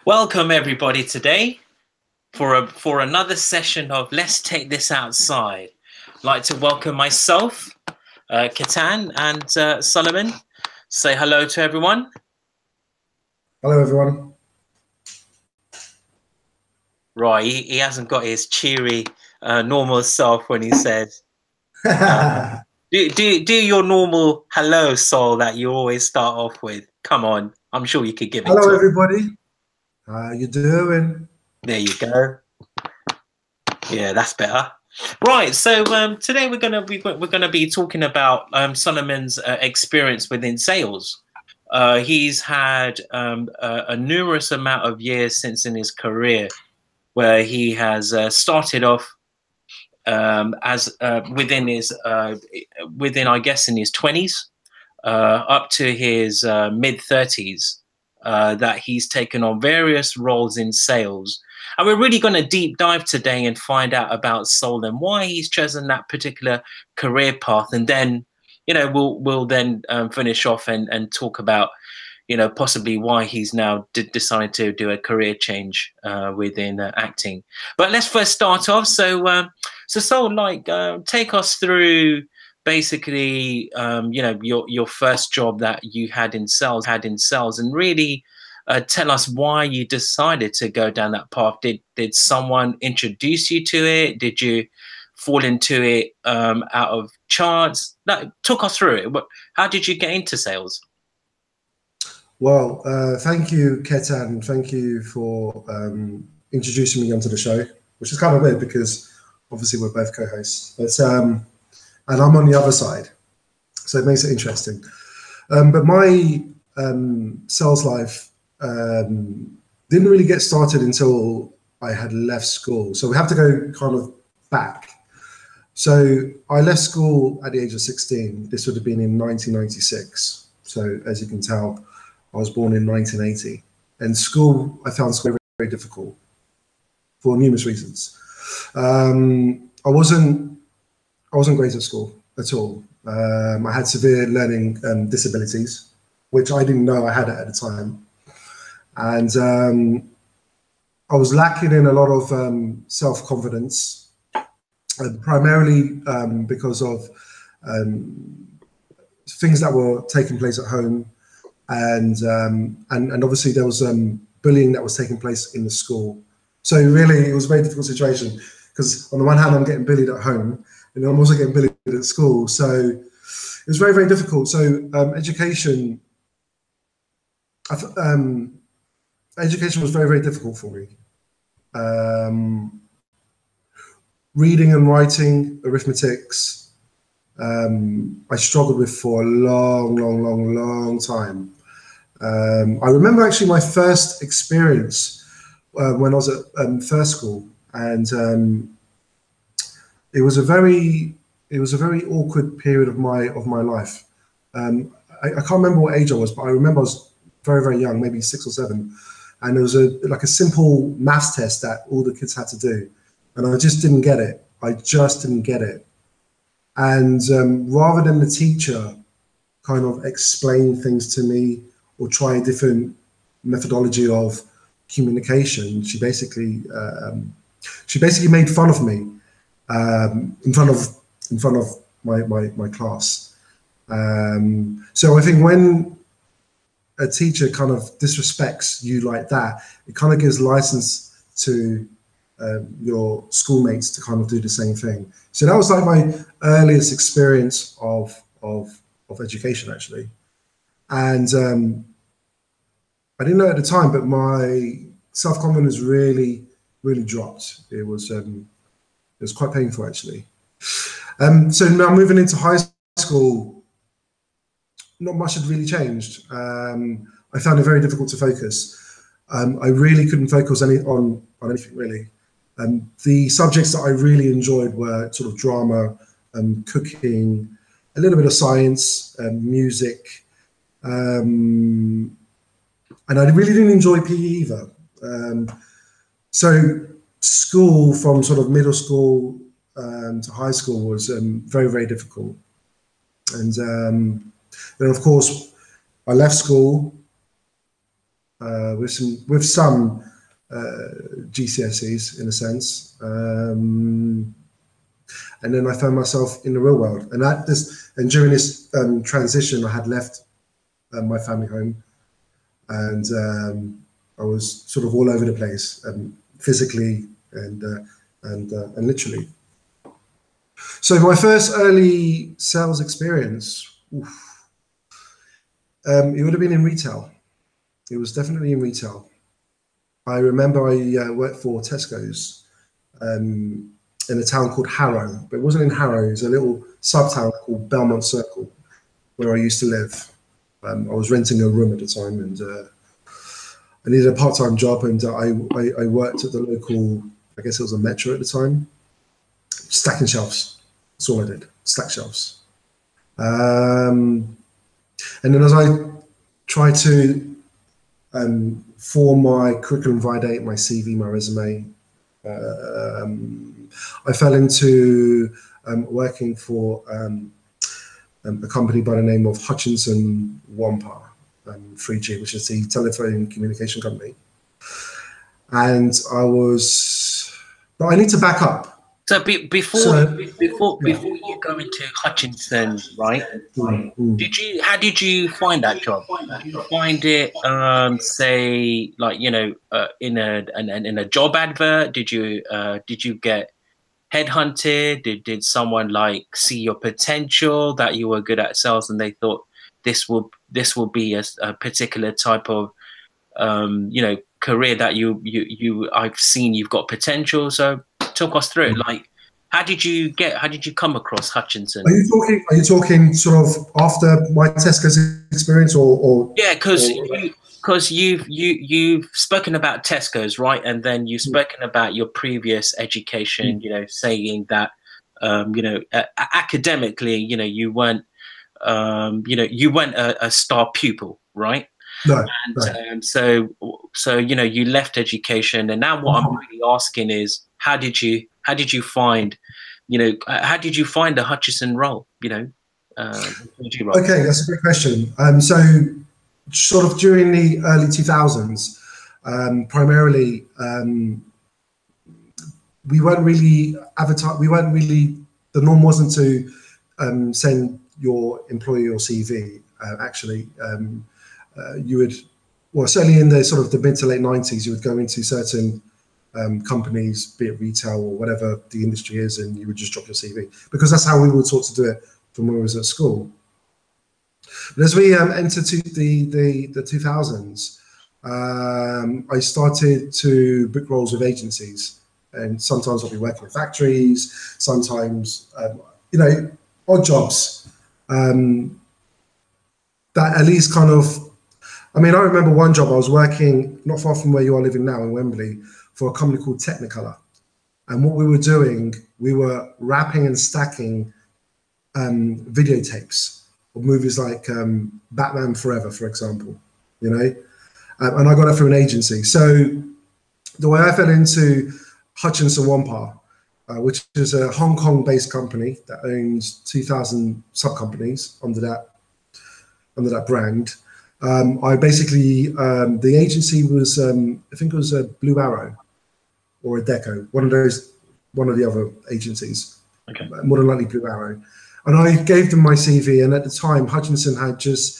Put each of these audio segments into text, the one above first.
Welcome everybody today for another session of Let's Take This Outside. I'd like to welcome myself, Ketan, and Solomon. Say hello to everyone. Hello everyone. Right, he hasn't got his cheery normal self when he says do your normal hello, Sol, that you always start off with. Come on, I'm sure you could give it. Hello everybody. How you doing? There you go. Yeah, that's better. Right. So today we're gonna be talking about Solomon's experience within sales. He's had a numerous amount of years since in his career where he has started off as within I guess in his 20s up to his mid 30s. That he's taken on various roles in sales. And we're really going to deep dive today and find out about Sol and why he's chosen that particular career path. And then, we'll then finish off and talk about, possibly why he's now decided to do a career change within acting. But let's first start off. So Sol, take us through basically, your first job that you had in sales, and really tell us why you decided to go down that path. Did someone introduce you to it? Did you fall into it out of chance? Talk us through it. How did you get into sales? Well, thank you, Ketan. Thank you for introducing me onto the show, which is kind of weird because obviously we're both co-hosts. But and I'm on the other side, so it makes it interesting. But my sales life didn't really get started until I had left school. So we have to go kind of back. So I left school at the age of 16. This would have been in 1996. So as you can tell, I was born in 1980. And school, I found school very, very difficult for numerous reasons. I wasn't great at school at all. I had severe learning disabilities, which I didn't know I had at the time. And I was lacking in a lot of self-confidence, primarily because of things that were taking place at home. And obviously there was bullying that was taking place in the school. So really it was a very difficult situation because on the one hand I'm getting bullied at home and I'm also getting bullied at school. So it was very, very difficult. So education was very, very difficult for me. Reading and writing, arithmetics, I struggled with for a long time. I remember actually my first experience when I was at first school, and it was a very awkward period of my life. I can't remember what age I was, but I remember I was very, very young, maybe 6 or 7. And there was a simple maths test that all the kids had to do. And I just didn't get it. And rather than the teacher kind of explain things to me or try a different methodology of communication, she basically made fun of me in front of my class. So I think when a teacher kind of disrespects you like that, it kind of gives license to your schoolmates to kind of do the same thing. So that was like my earliest experience of education, actually. And I didn't know at the time, but my self-confidence really dropped. It was quite painful, actually. So now moving into high school, not much had really changed. I found it very difficult to focus. I really couldn't focus on anything, really. The subjects that I really enjoyed were sort of drama, cooking, a little bit of science, music, and I really didn't enjoy PE either. So school from sort of middle school to high school was very, very difficult. And then, of course, I left school. with some GCSEs in a sense, and then I found myself in the real world. And during this transition, I had left my family home, and I was sort of all over the place, physically and literally. So my first early sales experience, it would have been in retail. It was definitely in retail. I remember I worked for Tesco's in a town called Harrow, but it wasn't in Harrow. It was a little sub-town called Belmont Circle, where I used to live. I was renting a room at the time, and I needed a part-time job, and I worked at the local, I guess it was a Metro at the time, stacking shelves. That's all I did, stack shelves. And then as I tried to for my curriculum vitae, my CV, my resume, I fell into working for a company by the name of Hutchinson 3G, which is the telephone communication company. And but I need to back up. So before you go into Hutchinson, right? How did you find that job? Did you find it, say, like, you know, in a job advert? Did you get headhunted? Did someone like see your potential, that you were good at sales, and they thought this will be a particular type of you know, career that I've seen you've got potential? So talk us through it. Like, how did you come across Hutchinson? Are you talking sort of after my Tesco's experience, or yeah, because you've spoken about Tesco's, right? And then you've spoken about your previous education, you know, saying that you know, academically, you know, you weren't a star pupil, right? No. And so you know, you left education, and now what I'm really asking is, how did you find, you know, how did you find the Hutchinson role? You know, okay, that's a great question. So sort of during the early 2000s, primarily, we weren't really advertised. The norm wasn't to send your employer your CV. Actually, you would, well, certainly in the sort of the mid to late 90s, you would go into certain companies, be it retail or whatever the industry is, and you would just drop your CV, because that's how we were taught to do it from when we was at school. But as we entered the 2000s, I started to book roles with agencies, and sometimes I'll be working in factories, sometimes you know, odd jobs that at least kind of, I mean, I remember one job. I was working not far from where you are living now in Wembley for a company called Technicolor. And what we were doing, we were wrapping and stacking videotapes of movies like Batman Forever, for example, you know, and I got it through an agency. So the way I fell into Hutchinson, which is a Hong Kong-based company that owns 2,000 sub-companies under that brand. I basically, the agency was, I think it was a Blue Arrow or a Deco, one of the other agencies, okay. More than likely Blue Arrow. And I gave them my CV, and at the time, Hutchinson had just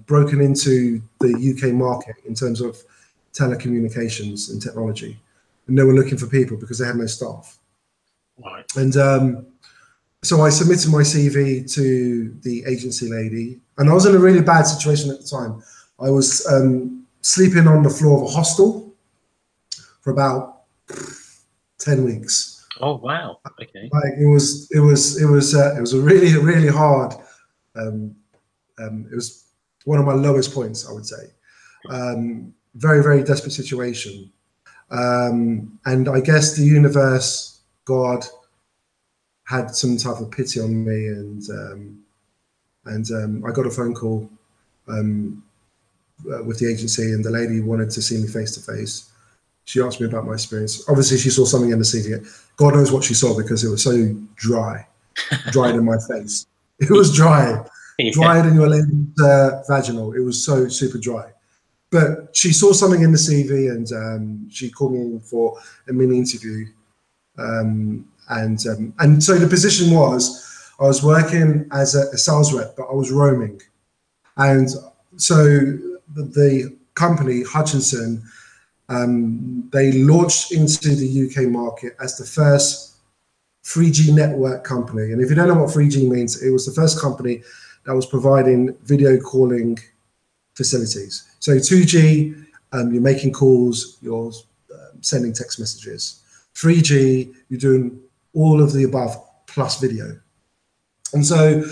broken into the UK market in terms of telecommunications and technology. And they were looking for people because they had no staff. Right. And so I submitted my CV to the agency lady, and I was in a really bad situation at the time. I was sleeping on the floor of a hostel for about 10 weeks. Oh wow! Okay. Like it was a really hard. It was one of my lowest points, I would say. Very desperate situation, and I guess the universe, God, had some type of pity on me, and I got a phone call with the agency, and the lady wanted to see me face to face. She asked me about my experience. Obviously, she saw something in the CV. God knows what she saw, because it was so dried in my face. It was dry, drier than your lady's vaginal. It was so super dry. But she saw something in the CV, and she called me in for a mini interview. And so the position was, I was working as a sales rep, but I was roaming. And so the company, Hutchinson, they launched into the UK market as the first 3G network company. And if you don't know what 3G means, it was the first company that was providing video calling facilities. So 2G, you're making calls, you're sending text messages. 3G, you're doing all of the above plus video. And so,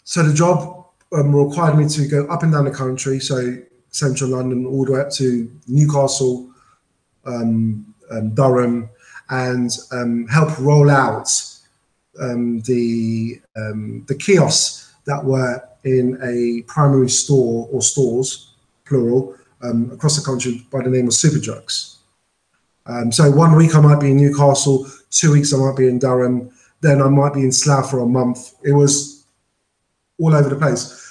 so the job required me to go up and down the country, so central London all the way up to Newcastle, Durham, and help roll out the kiosks that were in a primary store or stores, plural, across the country by the name of Superdrugs. So 1 week I might be in Newcastle, 2 weeks I might be in Durham, then I might be in Slough for a month. It was all over the place.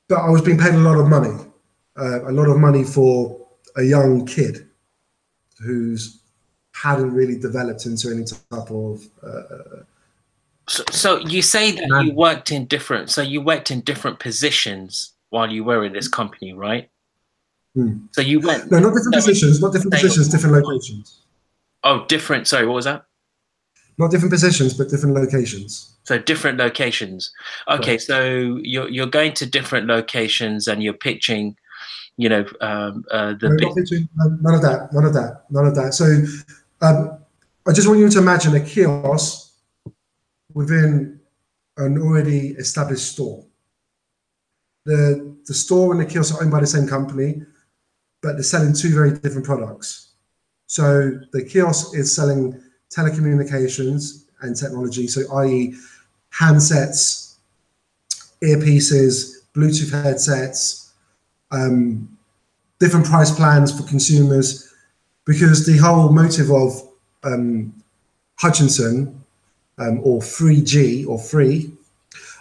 But I was being paid a lot of money for a young kid who's hadn't really developed into any type of... So you say that you worked in different positions while you were in this company, right? So you went... No, not different positions, different locations. Oh, different, sorry, what was that? Not different positions, but different locations. So different locations. Okay, right. So you're going to different locations and you're pitching, you know, not pitching, none of that. So I just want you to imagine a kiosk within an already established store. The store and the kiosk are owned by the same company, but they're selling two very different products. So the kiosk is selling telecommunications and technology, so i.e. handsets, earpieces, Bluetooth headsets, different price plans for consumers, because the whole motive of Hutchinson, or 3G, or free,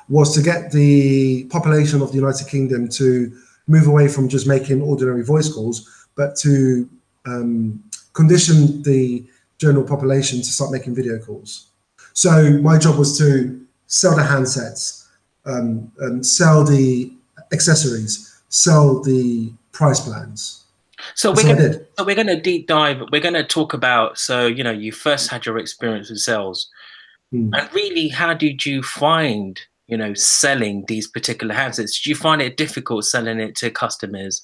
was to get the population of the United Kingdom to move away from just making ordinary voice calls, but to condition the general population to start making video calls. So my job was to sell the handsets, sell the accessories, sell the price plans. So we're gonna deep dive. We're gonna talk about, so you know, you first had your experience with sales, and really, how did you find, you know, selling these particular handsets? Did you find it difficult selling it to customers?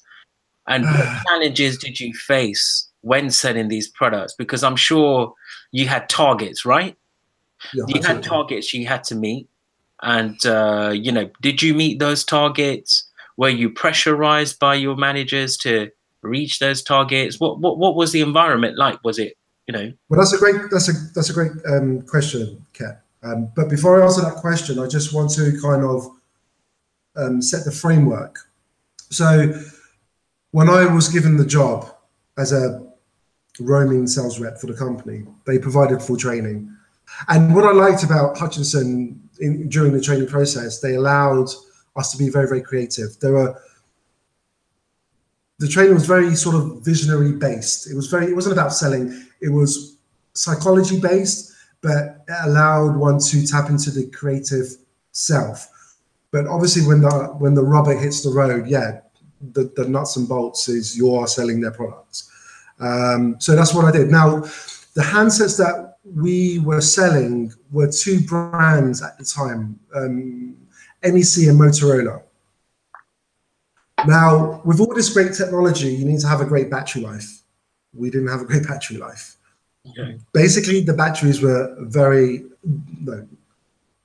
And what challenges did you face when selling these products? Because I'm sure you had targets, right? Yeah, you had targets you had to meet. And, you know, did you meet those targets? Were you pressurized by your managers to reach those targets? What was the environment like? Was it, you know? Well, that's a great question, Kat. But before I answer that question, I just want to kind of set the framework. So when I was given the job as a roaming sales rep for the company, they provided full training. And what I liked about Hutchinson during the training process, they allowed us to be very, very creative. The training was very sort of visionary based. It wasn't about selling. It was psychology based, but it allowed one to tap into the creative self. But obviously when the rubber hits the road, yeah, the nuts and bolts is you are selling their products. So that's what I did. Now, the handsets that we were selling were two brands at the time, NEC and Motorola. Now, with all this great technology, you need to have a great battery life. We didn't have a great battery life. Okay. Basically, the batteries were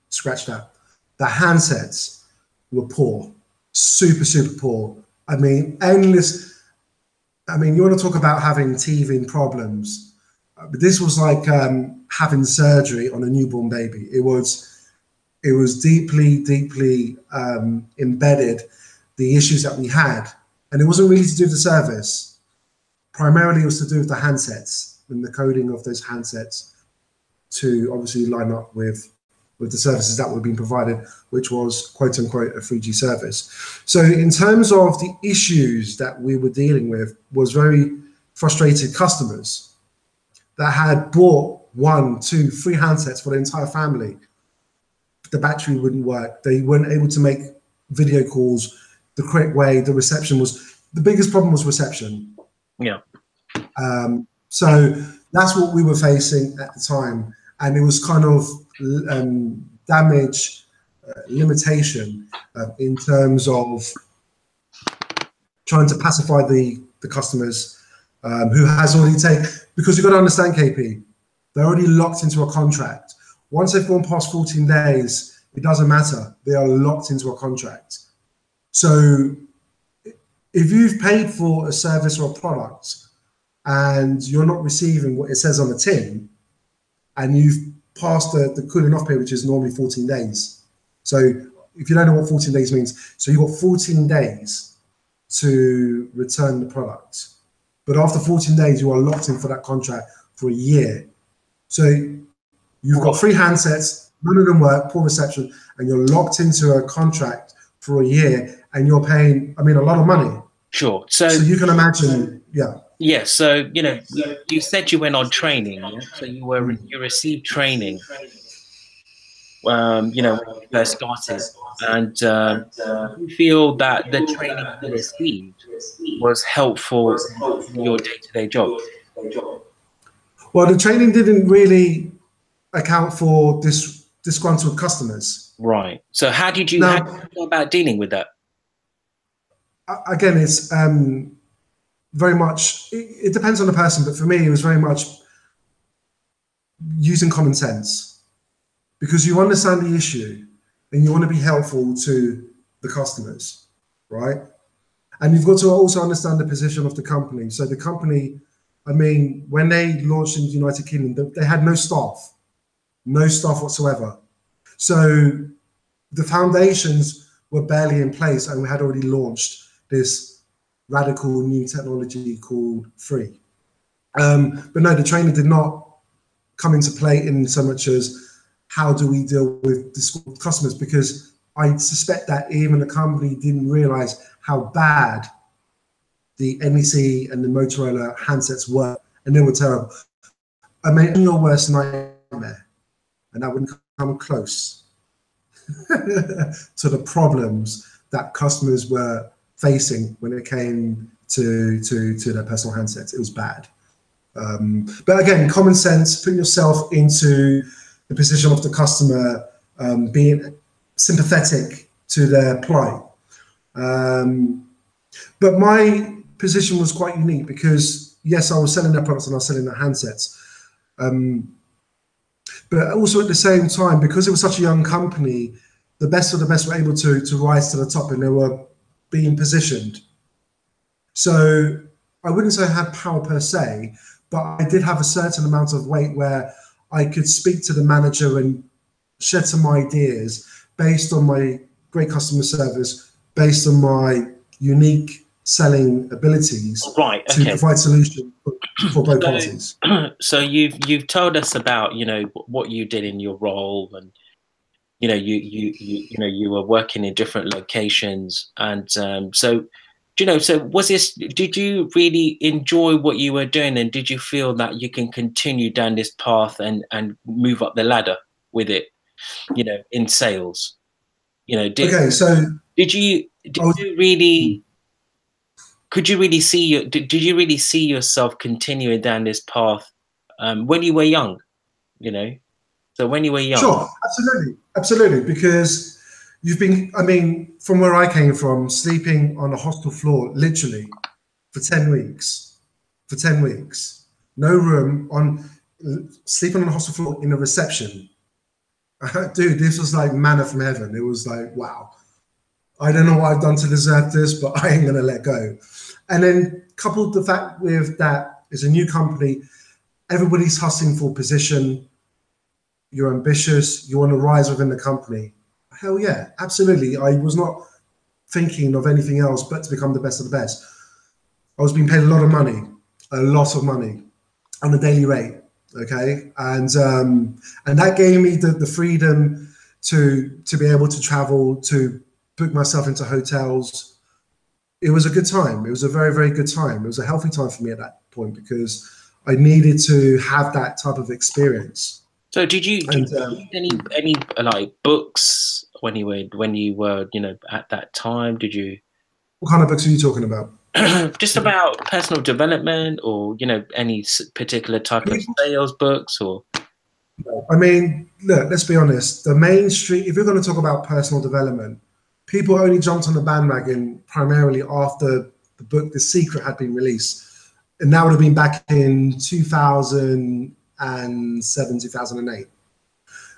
scratch that. The handsets were poor, super, super poor. I mean, endless. I mean, you want to talk about having teething problems. But this was like having surgery on a newborn baby. It was deeply, deeply embedded, the issues that we had. And it wasn't really to do with the service. Primarily, it was to do with the handsets and the coding of those handsets to obviously line up with with the services that were being provided, which was quote unquote a 3G service. So in terms of the issues that we were dealing with was very frustrated customers that had bought 1, 2, 3 handsets for the entire family. The battery wouldn't work. They weren't able to make video calls the correct way. The reception was, the biggest problem was reception. Yeah. So that's what we were facing at the time. And it was kind of damage, limitation in terms of trying to pacify the customers who has already taken, because you've got to understand, KP, they're already locked into a contract. Once they've gone past 14 days, it doesn't matter. They are locked into a contract. So if you've paid for a service or a product and you're not receiving what it says on the tin, and you've passed the cooling off period, which is normally 14 days. So if you don't know what 14 days means, so you've got 14 days to return the product. But after 14 days, you are locked in for that contract for a year. So you've got 3 handsets, none of them work, poor reception, and you're locked into a contract for a year, and you're paying, I mean, a lot of money. Sure. So you can imagine, yeah. Yeah. So, you know, you said you went on training. Yeah? So you received training, you know, when you first started. And you feel that the training you received was helpful in your day-to-day job? Well, the training didn't really account for disgruntled customers. Right. So how did you go about dealing with that? Again, it's very much, it depends on the person, but for me, it was very much using common sense, because you understand the issue and you want to be helpful to the customers, right? And you've got to also understand the position of the company. So the company, I mean, when they launched in the United Kingdom, they had no staff whatsoever. So the foundations were barely in place, and we had already launched this radical new technology called Free. But no, the training did not come into play in so much as how do we deal with customers, because I suspect that even the company didn't realize how bad the NEC and the Motorola handsets were, and they were terrible. I mean, your worst nightmare, and that wouldn't come close to the problems that customers were facing when it came to their personal handsets. It was bad. But again, common sense, putting yourself into the position of the customer, being sympathetic to their plight. But my position was quite unique because, yes, I was selling their products and I was selling their handsets. But also at the same time, because it was such a young company, the best of the best were able to rise to the top, and they were being positioned. So I wouldn't say I had power per se, but I did have a certain amount of weight where I could speak to the manager and shed some ideas based on my great customer service, based on my unique selling abilities, right, to provide solutions for both parties. So you've told us about, you know, what you did in your role, and you know, you were working in different locations, and so, you know, so did you really enjoy what you were doing, and did you feel that you can continue down this path and move up the ladder with it, you know, in sales? You know, did you really see yourself continuing down this path when you were young, you know? So when you were young. Sure, absolutely, because you've been, I mean, from where I came from, sleeping on a hostel floor, literally, for 10 weeks. For 10 weeks. No room, sleeping on a hostel floor in a reception. Dude, this was like manna from heaven. It was like, wow. I don't know what I've done to deserve this, but I ain't gonna let go. And then coupled the fact with that, it's a new company, everybody's hustling for position, you're ambitious, you want to rise within the company. Hell yeah, absolutely. I was not thinking of anything else but to become the best of the best. I was being paid a lot of money on a daily rate, okay? And that gave me the freedom to be able to travel, to book myself into hotels. It was a good time. It was a very, very good time. It was a healthy time for me at that point because I needed to have that type of experience. So did you read any like books when you were at that time? Did you? What kind of books are you talking about? Just about personal development, or any particular type of sales books, or? I mean, look, let's be honest. The mainstream, if you're going to talk about personal development, people only jumped on the bandwagon primarily after the book The Secret had been released. And that would have been back in 2007, 2008.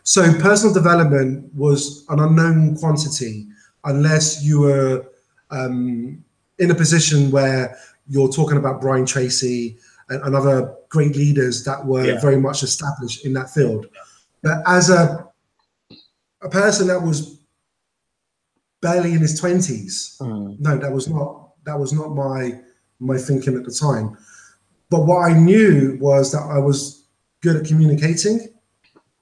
So personal development was an unknown quantity unless you were in a position where you're talking about Brian Tracy and other great leaders that were very much established in that field. But as a person that was barely in his 20s, no, that was not my thinking at the time. But what I knew was that I was good at communicating.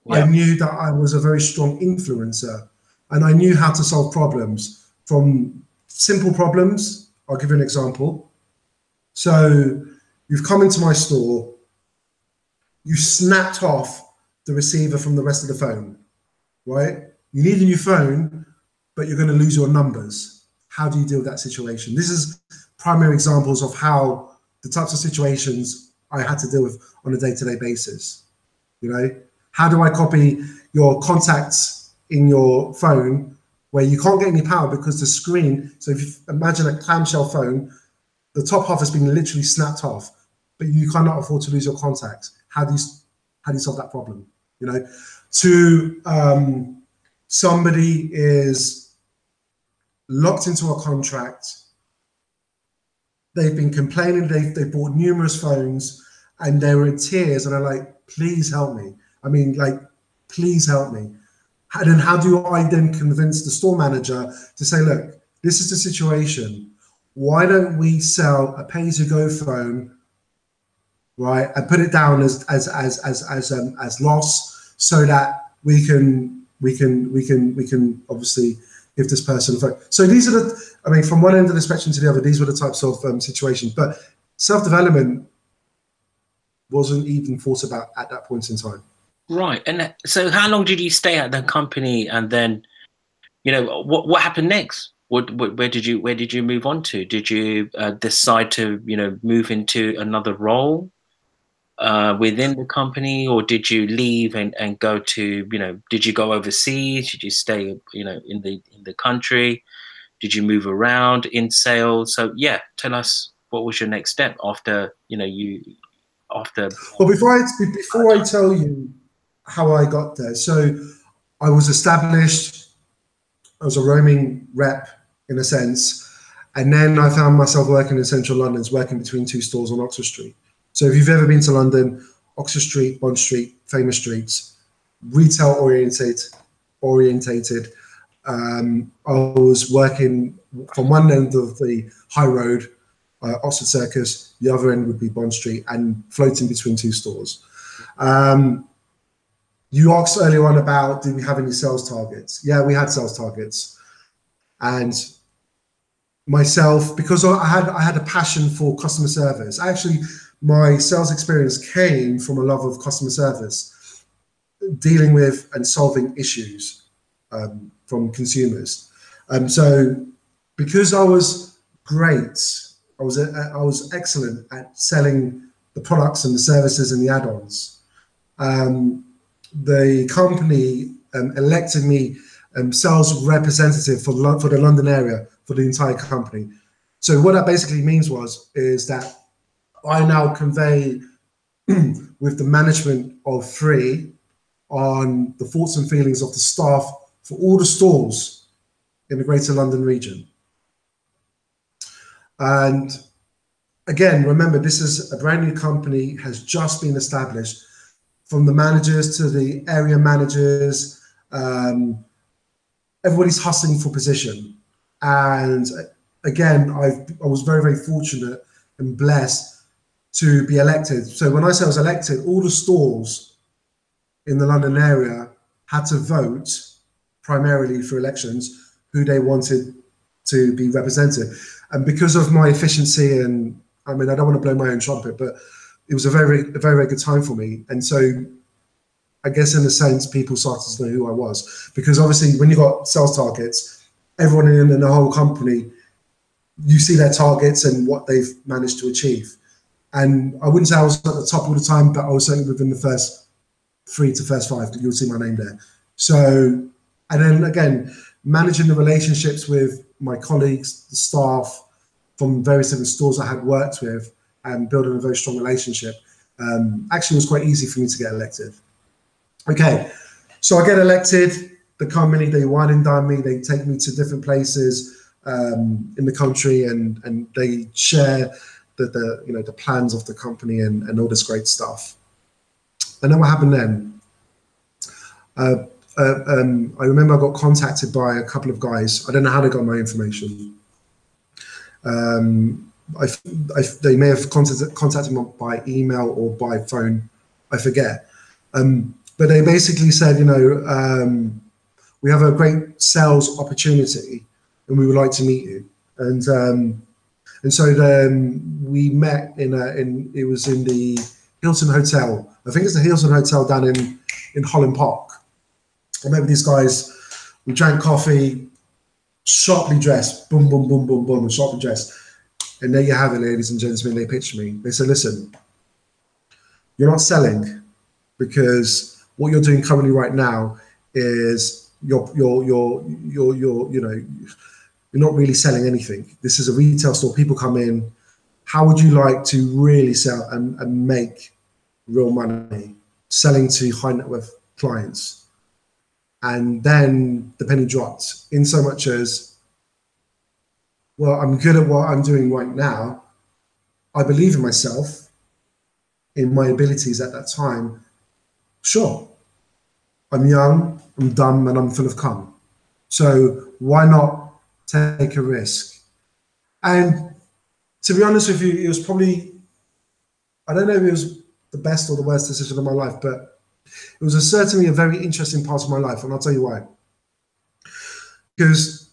I knew that I was a very strong influencer, and I knew how to solve problems, from simple problems. I'll give you an example. So you've come into my store, you snapped off the receiver from the rest of the phone, right? You need a new phone, but you're going to lose your numbers. How do you deal with that situation? This is primary examples of how the types of situations I had to deal with on a day-to-day basis. How do I copy your contacts in your phone where you can't get any power because the screen, so if you imagine a clamshell phone, the top half has been literally snapped off, but you cannot afford to lose your contacts. How do you solve that problem? Somebody is locked into a contract. They've been complaining. They bought numerous phones, and they were in tears. And I'm like, please help me. I mean, like, please help me. And then how do I then convince the store manager to say, look, this is the situation. Why don't we sell a pay-as-you-go phone, right, and put it down as loss, so that we can obviously give this person a phone. So these are from one end of the spectrum to the other, these were the types of situations. But self-development wasn't even thought about at that point in time. Right. And so how long did you stay at the company, and then, what happened next? Where did you move on to? Did you decide to, move into another role within the company, or did you leave and go to, did you go overseas? Did you stay, in the country? Did you move around in sales? So tell us, what was your next step after, Well, before I tell you how I got there, so I was established. I was a roaming rep in a sense, and then I found myself working in central London, working between two stores on Oxford Street. So if you've ever been to London, Oxford Street, Bond Street, famous streets, retail orientated. I was working from one end of the high road, Oxford Circus, the other end would be Bond Street, and floating between two stores. You asked earlier on about, did we have any sales targets? Yeah, we had sales targets. And myself, because I had a passion for customer service. Actually, my sales experience came from a love of customer service, dealing with and solving issues from consumers. So because I was great, I was excellent at selling the products and the services and the add-ons. The company elected me sales representative for the London area for the entire company. So what that basically means is that I now convey with the management of 3 on the thoughts and feelings of the staff for all the stores in the Greater London region. And again, remember, this is a brand new company, has just been established. From the managers to the area managers, everybody's hustling for position. And again, I was very, very fortunate and blessed to be elected. So when I say I was elected, all the stores in the London area had to vote primarily through elections who they wanted to be represented. And because of my efficiency, and I mean, I don't want to blow my own trumpet, but it was a very, very good time for me. And so I guess in a sense, people started to know who I was, because obviously when you got sales targets, everyone in the whole company, you see their targets and what they've managed to achieve. And I wouldn't say I was at the top all the time, but I was certainly within the first 3 to first 5. You'll see my name there. So, and then again, managing the relationships with my colleagues, the staff from various different stores I had worked with, and building a very strong relationship, actually was quite easy for me to get elected. Okay, so I get elected. The company, they wine and dine me. They take me to different places in the country, and they share the plans of the company and all this great stuff. And then what happened then? I remember I got contacted by a couple of guys. I don't know how they got my information. They may have contacted me by email or by phone. I forget. But they basically said, we have a great sales opportunity, and we would like to meet you. And so then we met it was in the Hilton Hotel. I think it's the Hilton Hotel down in Holland Park. I met with these guys. We drank coffee, sharply dressed, boom, boom, boom, boom, boom, sharply dressed. And there you have it, ladies and gentlemen. They pitched me. They said, listen, you're not selling, because what you're doing currently right now is you're not really selling anything. This is a retail store. People come in. How would you like to really sell and make real money selling to high net worth clients? And then the penny dropped, in so much as, well, I'm good at what I'm doing right now. I believe in myself, in my abilities at that time. Sure, I'm young, I'm dumb, and I'm full of cum. So why not take a risk? And to be honest with you, it was probably, I don't know if it was the best or the worst decision of my life, but it was certainly a very interesting part of my life, and I'll tell you why. Because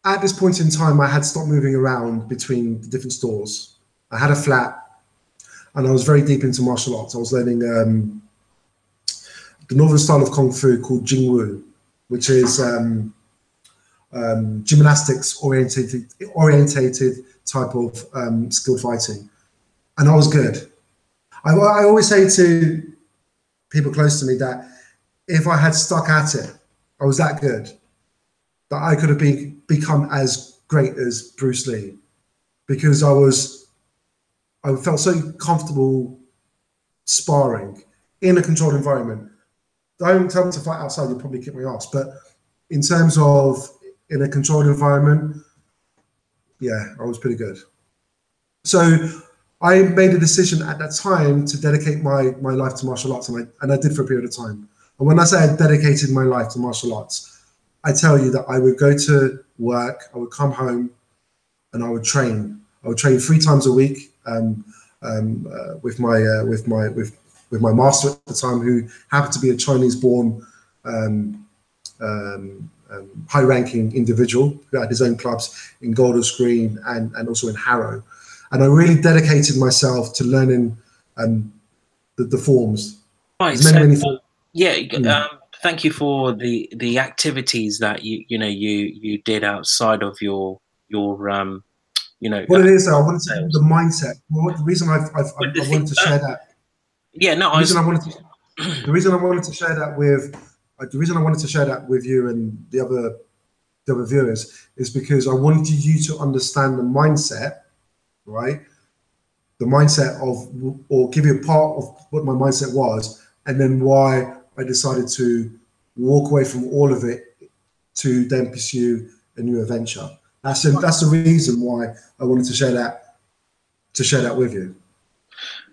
at this point in time, I had stopped moving around between the different stores. I had a flat, and I was very deep into martial arts. I was learning the northern style of Kung Fu called Jingwu, which is gymnastics orientated type of skilled fighting. And I was good. I always say to people close to me that if I had stuck at it, I was that good, that I could have become as great as Bruce Lee, because I felt so comfortable sparring in a controlled environment. Don't tell me to fight outside, you'll probably kick my ass. But in terms of in a controlled environment, yeah, I was pretty good. So I made a decision at that time to dedicate my life to martial arts, and I did for a period of time. And when I say I dedicated my life to martial arts, I tell you that I would go to work, I would come home, and I would train. I would train 3 times a week with my master at the time, who happened to be a Chinese-born high-ranking individual who had his own clubs in Golders Green and also in Harrow. And I really dedicated myself to learning the forms. Right. Many forms. Yeah. Thank you for the activities that you did outside of your What it is, though, I wanted to the mindset. Well, the reason I wanted to share that. Yeah, no. The reason I wanted to share that with you and the other viewers is because I wanted you to understand the mindset, right? The mindset of, or give you a part of what my mindset was, and then why I decided to walk away from all of it to then pursue a new adventure. That's the reason why I wanted to share that with you.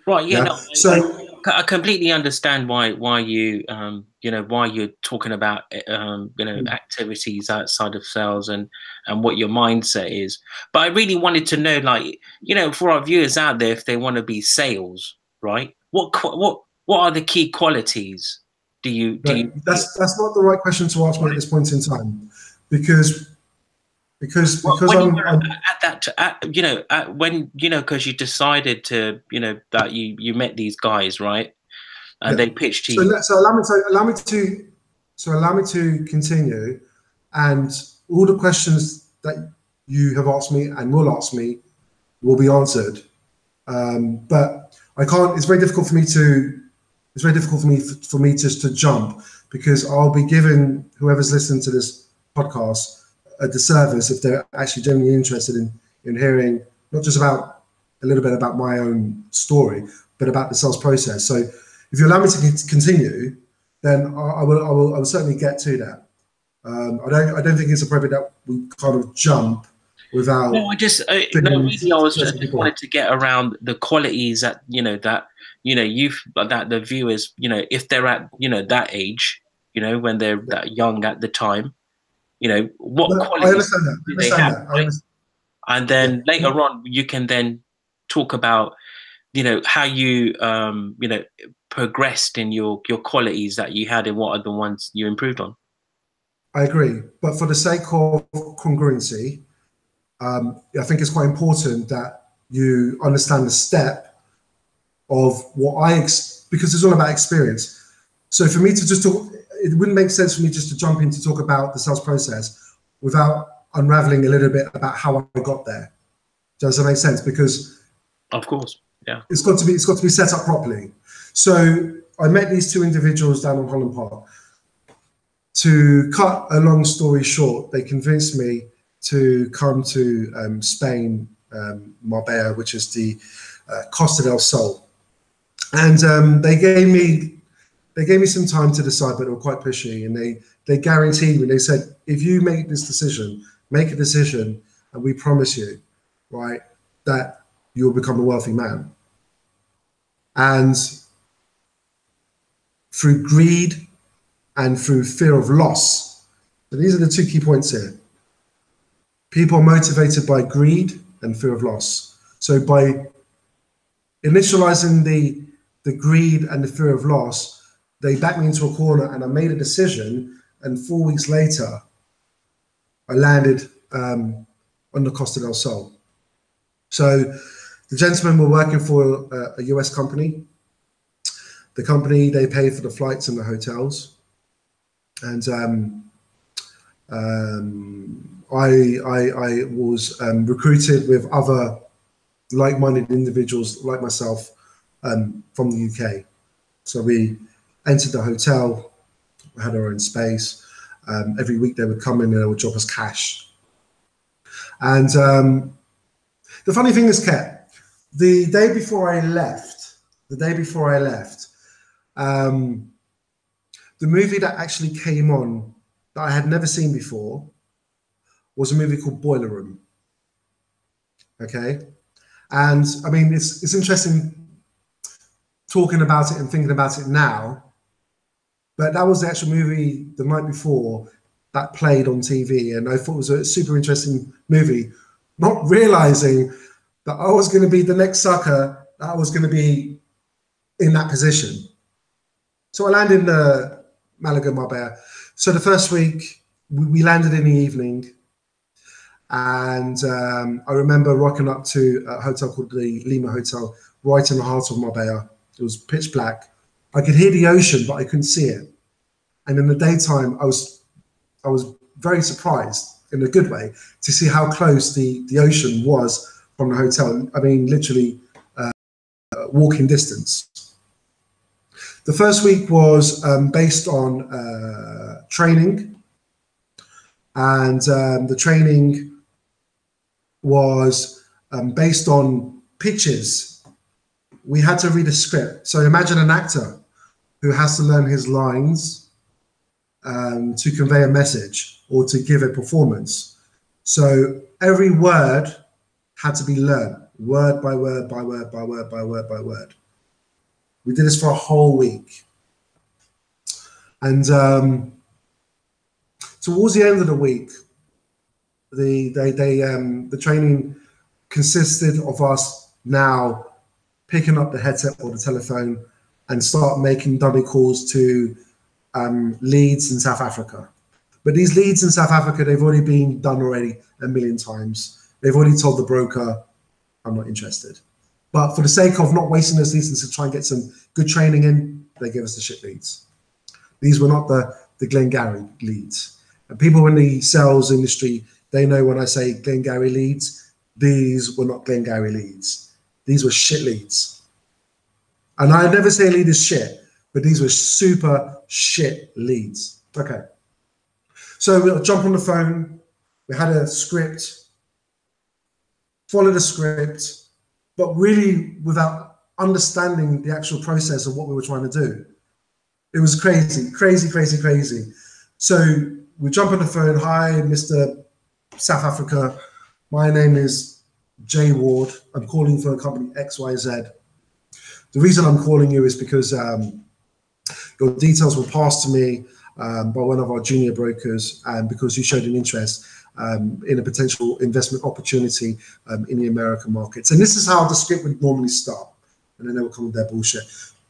Right. Yeah. Yeah? No, I completely understand why you why you're talking about activities outside of sales and what your mindset is. But I really wanted to know, like, for our viewers out there, if they want to be sales, right? What are the key qualities Do you? That's not the right question to ask me at this point in time, because when I'm when because you decided to that you met these guys, right, and yeah. they pitched to you. So allow me to continue, and all the questions that you have asked me and will ask me will be answered. But I can't. It's very difficult for me to. It's very difficult for me just to jump, because I'll be giving whoever's listening to this podcast a disservice if they're actually genuinely interested in hearing not just about a little bit about my own story, but about the sales process. So if you allow me to continue, then I will certainly get to that. I don't think it's appropriate that we kind of jump without. No, really, I was just wanted to get around the qualities that that the viewers, if they're at that age, when they're that young at the time, what qualities I understand that. do they have? And then later on, you can then talk about how you progressed in your qualities that you had, and what are the ones you improved on. I agree, but for the sake of congruency, I think it's quite important that you understand the step of because it's all about experience. So for me to just talk, it wouldn't make sense for me just to jump in to talk about the sales process without unraveling a little bit about how I got there. Does that make sense? Because of course, yeah, it's got to be set up properly. So I met these two individuals down on Holland Park. To cut a long story short, they convinced me to come to Spain, Marbella, which is the Costa del Sol, and they gave me some time to decide, but they were quite pushy, and they guaranteed me. They said, if you make a decision, and we promise you, right, that you'll become a wealthy man. And through greed and through fear of loss, so these are the two key points here. People are motivated by greed and fear of loss. So by initializing the greed and the fear of loss, they backed me into a corner, and I made a decision. And 4 weeks later, I landed on the Costa del Sol. So the gentlemen were working for a US company. The company, they pay for the flights and the hotels. And I was recruited with other like-minded individuals like myself from the UK. So we entered the hotel, we had our own space. Every week they would come in and they would drop us cash. And the funny thing is, Kat, the day before I left, the movie that actually came on that I had never seen before was a movie called Boiler Room. Okay, and I mean it's interesting talking about it and thinking about it now, but that was the actual movie the night before that played on TV, and I thought it was a super interesting movie, not realizing that I was going to be the next sucker, that I was going to be in that position. So I landed in Malaga, Marbella. So the first week we landed in the evening, and I remember rocking up to a hotel called the Lima Hotel, right in the heart of Marbella. It was pitch black. I could hear the ocean, but I couldn't see it. And in the daytime, I was very surprised, in a good way, to see how close the ocean was from the hotel. I mean, literally walking distance. The first week was based on training, and the training was based on pitches. We had to read a script. So imagine an actor who has to learn his lines to convey a message or to give a performance. So every word had to be learned, word by word by word by word by word by word. We did this for a whole week. And towards the end of the week, the training consisted of us now picking up the headset or the telephone and start making dummy calls to leads in South Africa. But these leads in South Africa, they've already been done already a million times. They've already told the broker, I'm not interested. But for the sake of not wasting those leads and to try and get some good training in, they give us the shit leads. These were not the Glengarry leads. And people in the sales industry, they know when I say Glengarry leads, these were not Glengarry leads. These were shit leads. And I never say a lead is shit, but these were super shit leads. Okay. So we'll jump on the phone. We had a script, followed a script, but really without understanding the actual process of what we were trying to do. It was crazy, crazy, crazy, crazy. So we jump on the phone. Hi, Mr. South Africa. My name is Jay Ward. I'm calling for a company XYZ. The reason I'm calling you is because your details were passed to me by one of our junior brokers, and because you showed an interest in a potential investment opportunity in the American markets. And this is how the script would normally start. And then they would come with their bullshit.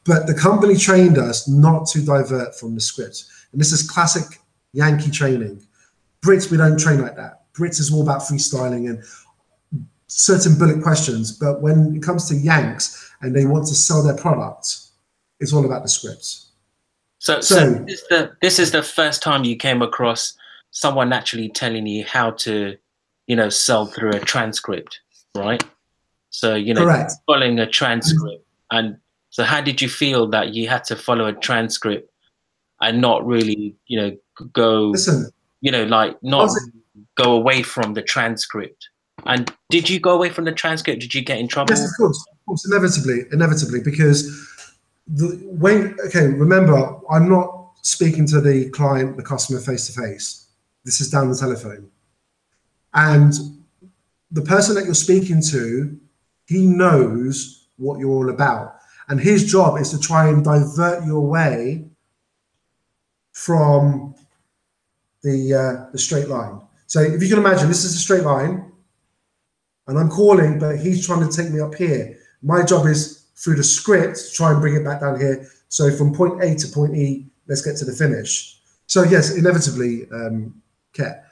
But the company trained us not to divert from the script. And this is classic Yankee training. Brits, we don't train like that. Brits is all about freestyling and certain bullet questions. But when it comes to Yanks and they want to sell their product, it's all about the scripts. So this is the first time you came across someone actually telling you how to, sell through a transcript, right? So, correct. Following a transcript. And so how did you feel that you had to follow a transcript and not really, go, listen, go away from the transcript? And did you go away from the transcript? Did you get in trouble? Yes, of course, inevitably, because remember, I'm not speaking to the client, the customer face to face. This is down the telephone. And the person that you're speaking to, he knows what you're all about. And his job is to try and divert you away from the straight line. So if you can imagine, this is a straight line, and I'm calling, but he's trying to take me up here. My job is through the script to try and bring it back down here. So from point A to point E, let's get to the finish. So yes, inevitably, Ket,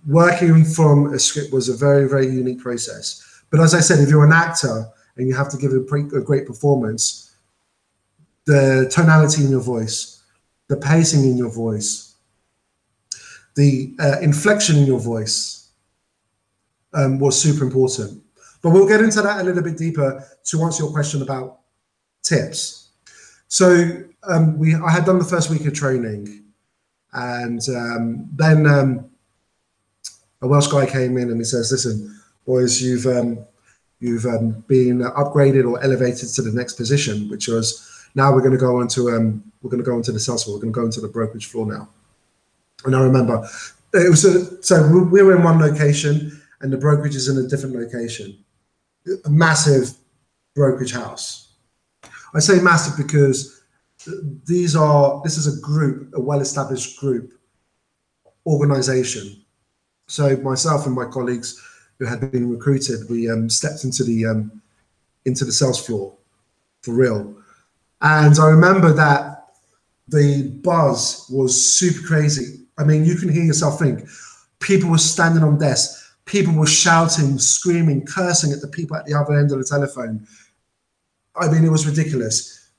working from a script was a very, very unique process. But as I said, if you're an actor and you have to give a great performance, the tonality in your voice, the pacing in your voice, the inflection in your voice was super important. But we'll get into that a little bit deeper to answer your question about tips. So I had done the first week of training, and then a Welsh guy came in and he says, "Listen, boys, you've been upgraded or elevated to the next position, which was now we're going to go into the sales floor. We're going to go into the brokerage floor now." And I remember it was so we were in one location and the brokerage is in a different location, a massive brokerage house. I say massive because this is a group, a well-established group organization. So myself and my colleagues who had been recruited, we stepped into the sales floor for real. And I remember that the buzz was super crazy. I mean, you can hear yourself think. People were standing on desks. People were shouting, screaming, cursing at the people at the other end of the telephone. I mean, it was ridiculous.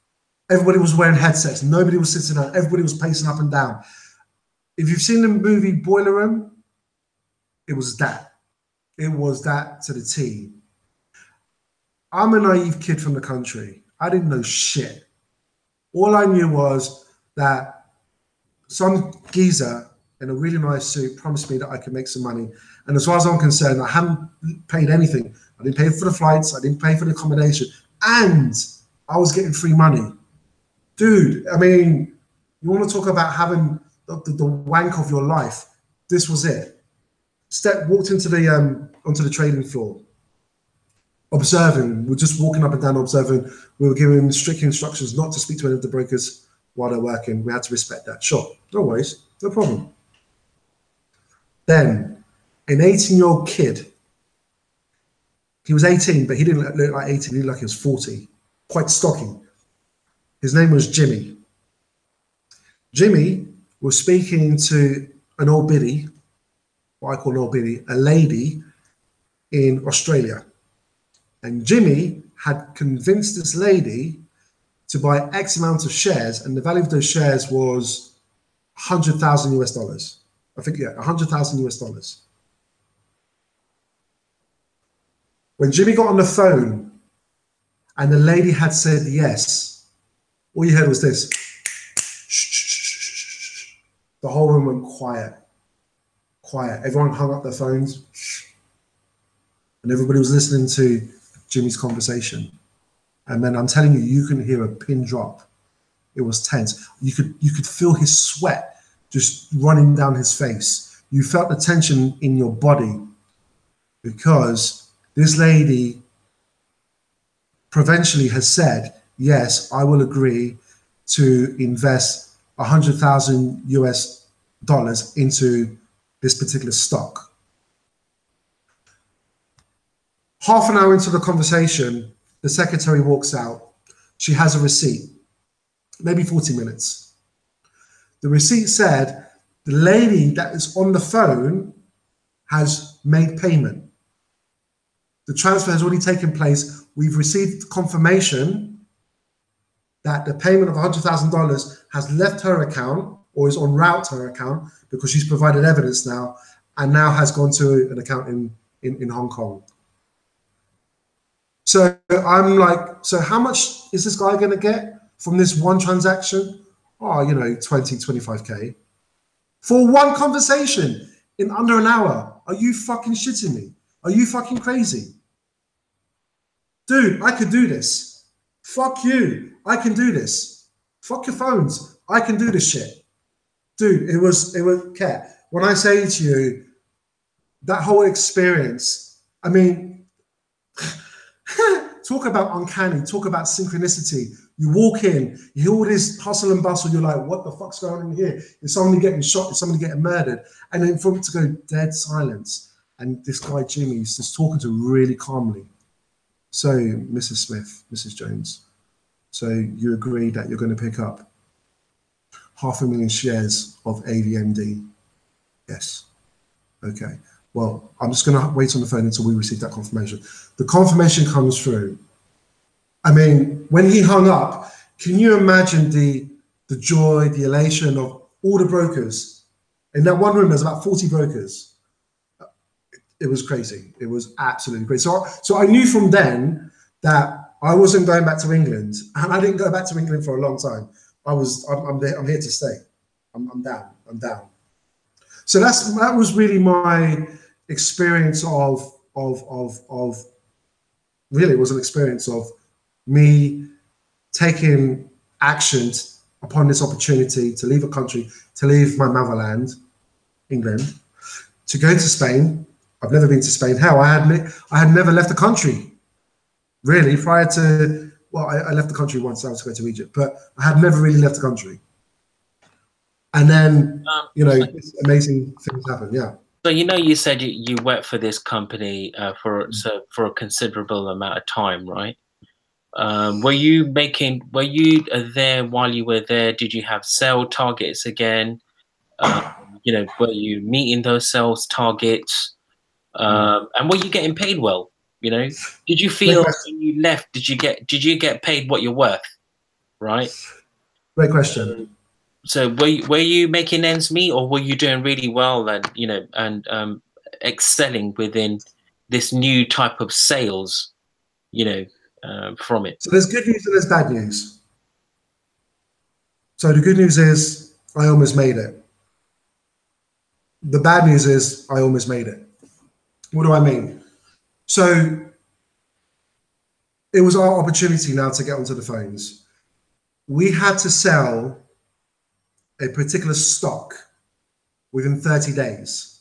Everybody was wearing headsets. Nobody was sitting down. Everybody was pacing up and down. If you've seen the movie Boiler Room, it was that. It was that to the T. I'm a naive kid from the country. I didn't know shit. All I knew was that some geezer in a really nice suit promised me that I could make some money. And as far as I'm concerned, I haven't paid anything. I didn't pay for the flights. I didn't pay for the accommodation. And I was getting free money. Dude, I mean, you want to talk about having the wank of your life. This was it. Walked into onto the trading floor, observing. We're just walking up and down observing. We were given strict instructions not to speak to any of the brokers while they're working. We had to respect that. Sure, no worries, no problem. Then, an 18-year-old kid, he was 18, but he didn't look like 18, he looked like he was 40, quite stocky. His name was Jimmy. Jimmy was speaking to an old biddy, what I call an old biddy, a lady in Australia. And Jimmy had convinced this lady to buy X amount of shares, and the value of those shares was 100,000 US dollars. I think, yeah, 100,000 US dollars. When Jimmy got on the phone and the lady had said yes, all you heard was this. The whole room went quiet. Quiet. Everyone hung up their phones. And everybody was listening to Jimmy's conversation. And then I'm telling you, you can hear a pin drop. It was tense. You could feel his sweat just running down his face. You felt the tension in your body because this lady provincially has said, yes, I will agree to invest 100,000 US dollars into this particular stock. Half an hour into the conversation, the secretary walks out. She has a receipt, maybe 40 minutes. The receipt said the lady that is on the phone has made payment. The transfer has already taken place. We've received confirmation that the payment of $100,000 has left her account or is en route to her account because she's provided evidence now and now has gone to an account in Hong Kong. So I'm like, so how much is this guy going to get from this one transaction? Oh, you know, 20, 25K. For one conversation in under an hour. Are you fucking shitting me? Are you fucking crazy? Dude, I could do this. Fuck you. I can do this. Fuck your phones. I can do this shit. Dude, it was, Kat, when I say to you, that whole experience, I mean, talk about uncanny, talk about synchronicity. You walk in, you hear all this hustle and bustle, you're like, what the fuck's going on here? Is somebody getting shot? Is somebody getting murdered? And then for it to go dead silence, and this guy Jimmy is just talking to really calmly. So, Mrs. Smith, Mrs. Jones, so you agree that you're going to pick up 500,000 shares of AVMD? Yes. Okay. Well, I'm just going to wait on the phone until we receive that confirmation. The confirmation comes through. I mean, when he hung up, can you imagine the joy, the elation of all the brokers? In that one room, there's about 40 brokers. It was crazy. It was absolutely crazy. So I knew from then that I wasn't going back to England, and I didn't go back to England for a long time. I'm here to stay. I'm down. I'm down. So that was really my experience of really, it was an experience of me taking action upon this opportunity to leave a country, to leave my motherland, England, to go to Spain. I've never been to Spain. Hell, I had never left the country, really, prior to, well, I left the country once. I was going to Egypt, but I had never really left the country. And then, you know, amazing things happen. Yeah. So, you know, you said you worked for this company for a considerable amount of time, right? Were you there while you were there? Did you have sale targets again? You know, were you meeting those sales targets? And were you getting paid well? You know, did you feel when you left, did you get paid what you're worth? Right. Great question. So were you making ends meet, or were you doing really well and, you know, and excelling within this new type of sales, you know, from it? So there's good news and there's bad news. So the good news is I almost made it. The bad news is I almost made it. What do I mean? So it was our opportunity now to get onto the phones. We had to sell a particular stock within 30 days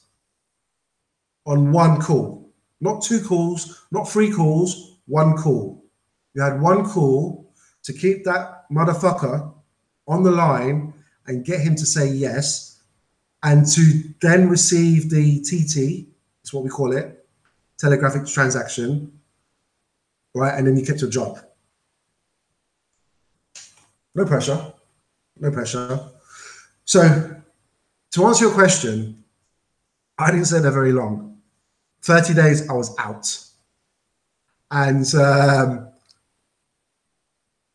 on one call. Not 2 calls, not 3 calls, 1 call. You had 1 call to keep that motherfucker on the line and get him to say yes, and to then receive the TT, that's what we call it, telegraphic transaction, right? And then you kept your job. No pressure, no pressure. So to answer your question, I didn't stay there very long. 30 days, I was out. And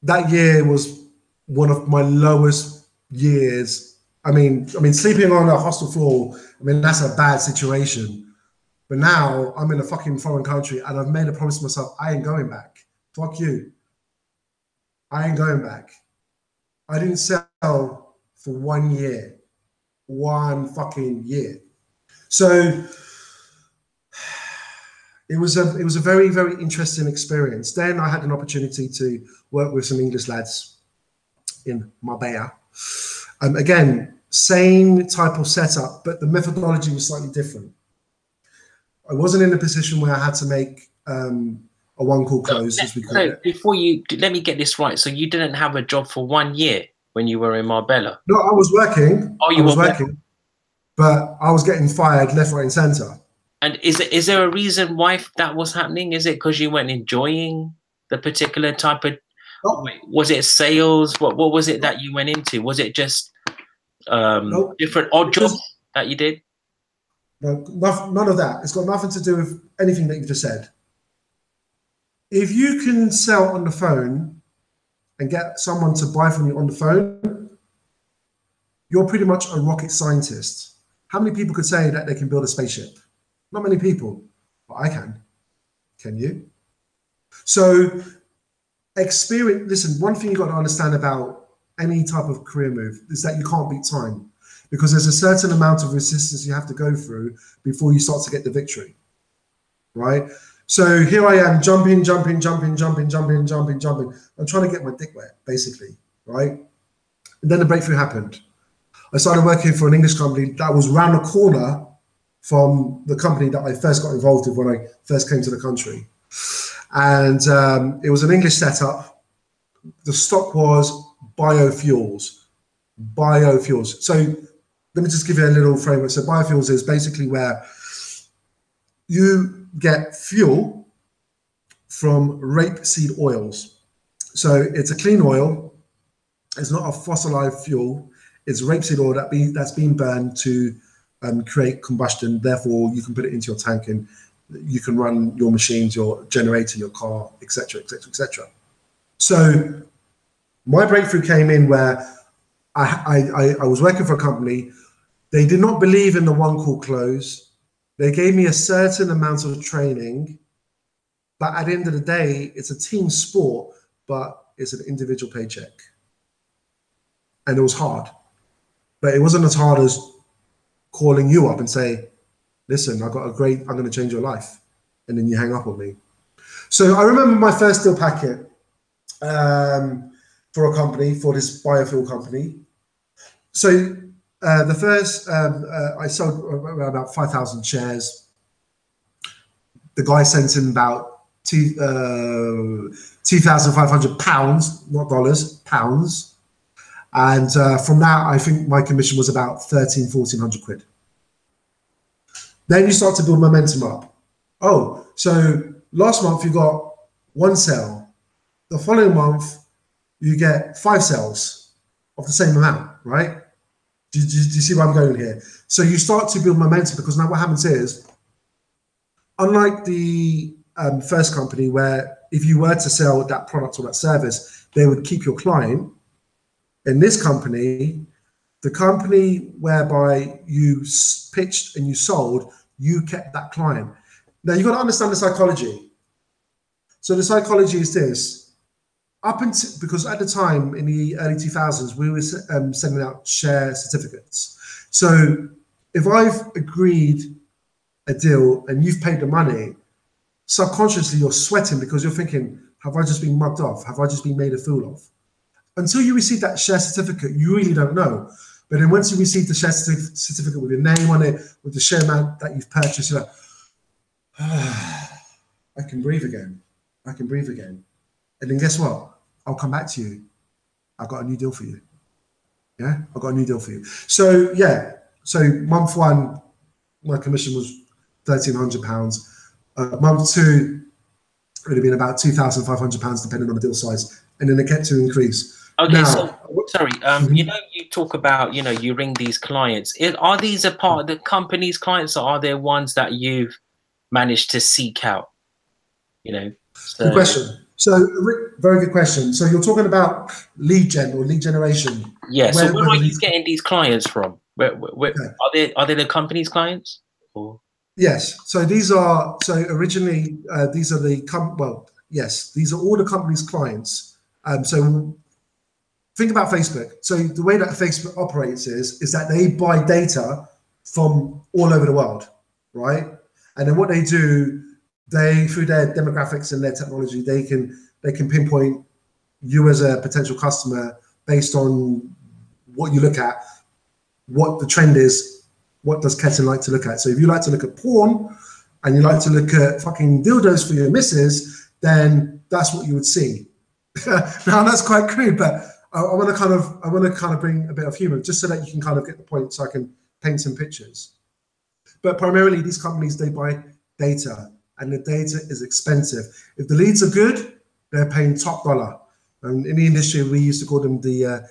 that year was one of my lowest years. I mean, sleeping on a hostel floor, I mean, that's a bad situation. But now I'm in a fucking foreign country and I've made a promise to myself, I ain't going back. Fuck you. I ain't going back. I didn't sell for 1 year. 1 fucking year. So it was a very, very interesting experience. Then I had an opportunity to work with some English lads in Marbella. Again, same type of setup, but the methodology was slightly different. I wasn't in a position where I had to make a one-call close, as we call it. Before let me get this right. So you didn't have a job for 1 year when you were in Marbella? No, I was working. Oh, you were working, but I was getting fired left, right, and centre. And is there a reason why that was happening? Is it because you weren't enjoying the particular type of? Nope. Was it sales? What was it that you went into? Was it just Nope. different odd jobs that you did? No, none of that. It's got nothing to do with anything that you just said. If you can sell on the phone and get someone to buy from you on the phone, you're pretty much a rocket scientist. How many people could say that they can build a spaceship? Not many people, but I can. Can you? So experience, listen, one thing you've got to understand about any type of career move is that you can't beat time, because there's a certain amount of resistance you have to go through before you start to get the victory, right? So here I am, jumping. I'm trying to get my dick wet, basically, right? And then the breakthrough happened. I started working for an English company that was round the corner from the company that I first got involved with when I first came to the country. And it was an English setup. The stock was biofuels. So let me just give you a little framework. So biofuels is basically where you get fuel from rapeseed oils. So it's a clean oil. It's not a fossilized fuel. It's rapeseed oil that's been burned to create combustion. Therefore, you can put it into your tank and you can run your machines, your generator, your car, etc., etc., etc. So my breakthrough came in where I was working for a company. They did not believe in the one-call close. They gave me a certain amount of training, but at the end of the day, it's a team sport, but it's an individual paycheck. And it was hard, but it wasn't as hard as calling you up and say, listen, I'm going to change your life. And then you hang up on me. So I remember my first deal packet for a company, for this biofuel company. So the first, I sold around about 5,000 shares. The guy sent in about 2,500 pounds, not dollars, pounds. And from that, I think my commission was about 1,400 quid. Then you start to build momentum up. Oh, so last month you got 1 sale. The following month, you get 5 sales of the same amount, right? Do you see where I'm going here? So you start to build momentum, because now what happens is, unlike the first company where if you were to sell that product or that service, they would keep your client. In this company, the company whereby you pitched and you sold, you kept that client. Now you've got to understand the psychology. So the psychology is this: because at the time in the early 2000s, we were sending out share certificates. So if I've agreed a deal and you've paid the money, subconsciously you're sweating because you're thinking, have I just been mugged off? Have I just been made a fool of? Until you receive that share certificate, you really don't know. But then once you receive the share certificate with your name on it, with the share amount that you've purchased, you're like, I can breathe again. I can breathe again. And then guess what? I'll come back to you. I've got a new deal for you. Yeah, I've got a new deal for you. So yeah, so month 1, my commission was £1,300. Month 2, it would have been about £2,500, depending on the deal size. And then it kept to increase. Okay, Now, so sorry, you know, you talk about, you know, you ring these clients. Are these a part of the company's clients, or are there ones that you've managed to seek out? You know, good so question. So, very good question. So, you're talking about lead gen or lead generation. yeah. So where are Whether you these, getting these clients from? Where okay. are they the company's clients? Or Yes. So these are originally these are yes, these are all the company's clients. So think about Facebook. So the way that Facebook operates is that they buy data from all over the world, right? And then what they do, they through their demographics and their technology, they can pinpoint you as a potential customer based on what you look at, what the trend is, what does Ketan like to look at. So if you like to look at porn and you like to look at fucking dildos for your missus, then that's what you would see. Now that's quite crude, but I want to kind of bring a bit of humor just so that you can kind of get the point, so I can paint some pictures. But primarily these companies, they buy data, and the data is expensive. If the leads are good, they're paying top dollar. And in the industry, we used to call them the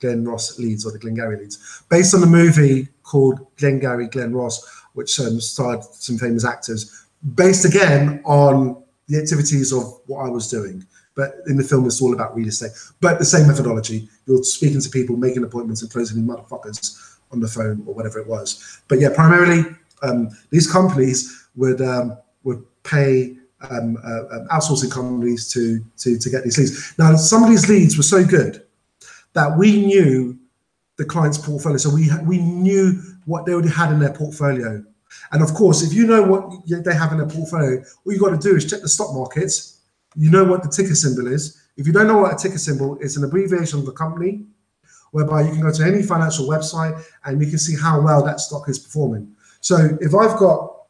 Glenn Ross leads, or the Glengarry leads, based on the movie called Glengarry Glen Ross, which starred some famous actors, based again on the activities of what I was doing. But in the film, it's all about real estate. But the same methodology. You're speaking to people, making appointments, and closing in motherfuckers on the phone or whatever it was. But yeah, primarily these companies would pay outsourcing companies to get these leads. Now, some of these leads were so good that we knew the client's portfolio. So we knew what they already had in their portfolio. And of course, if you know what they have in their portfolio, all you got to do is check the stock markets. You know what the ticker symbol is. If you don't know what a ticker symbol is, an abbreviation of the company, whereby you can go to any financial website and you can see how well that stock is performing. So if I've got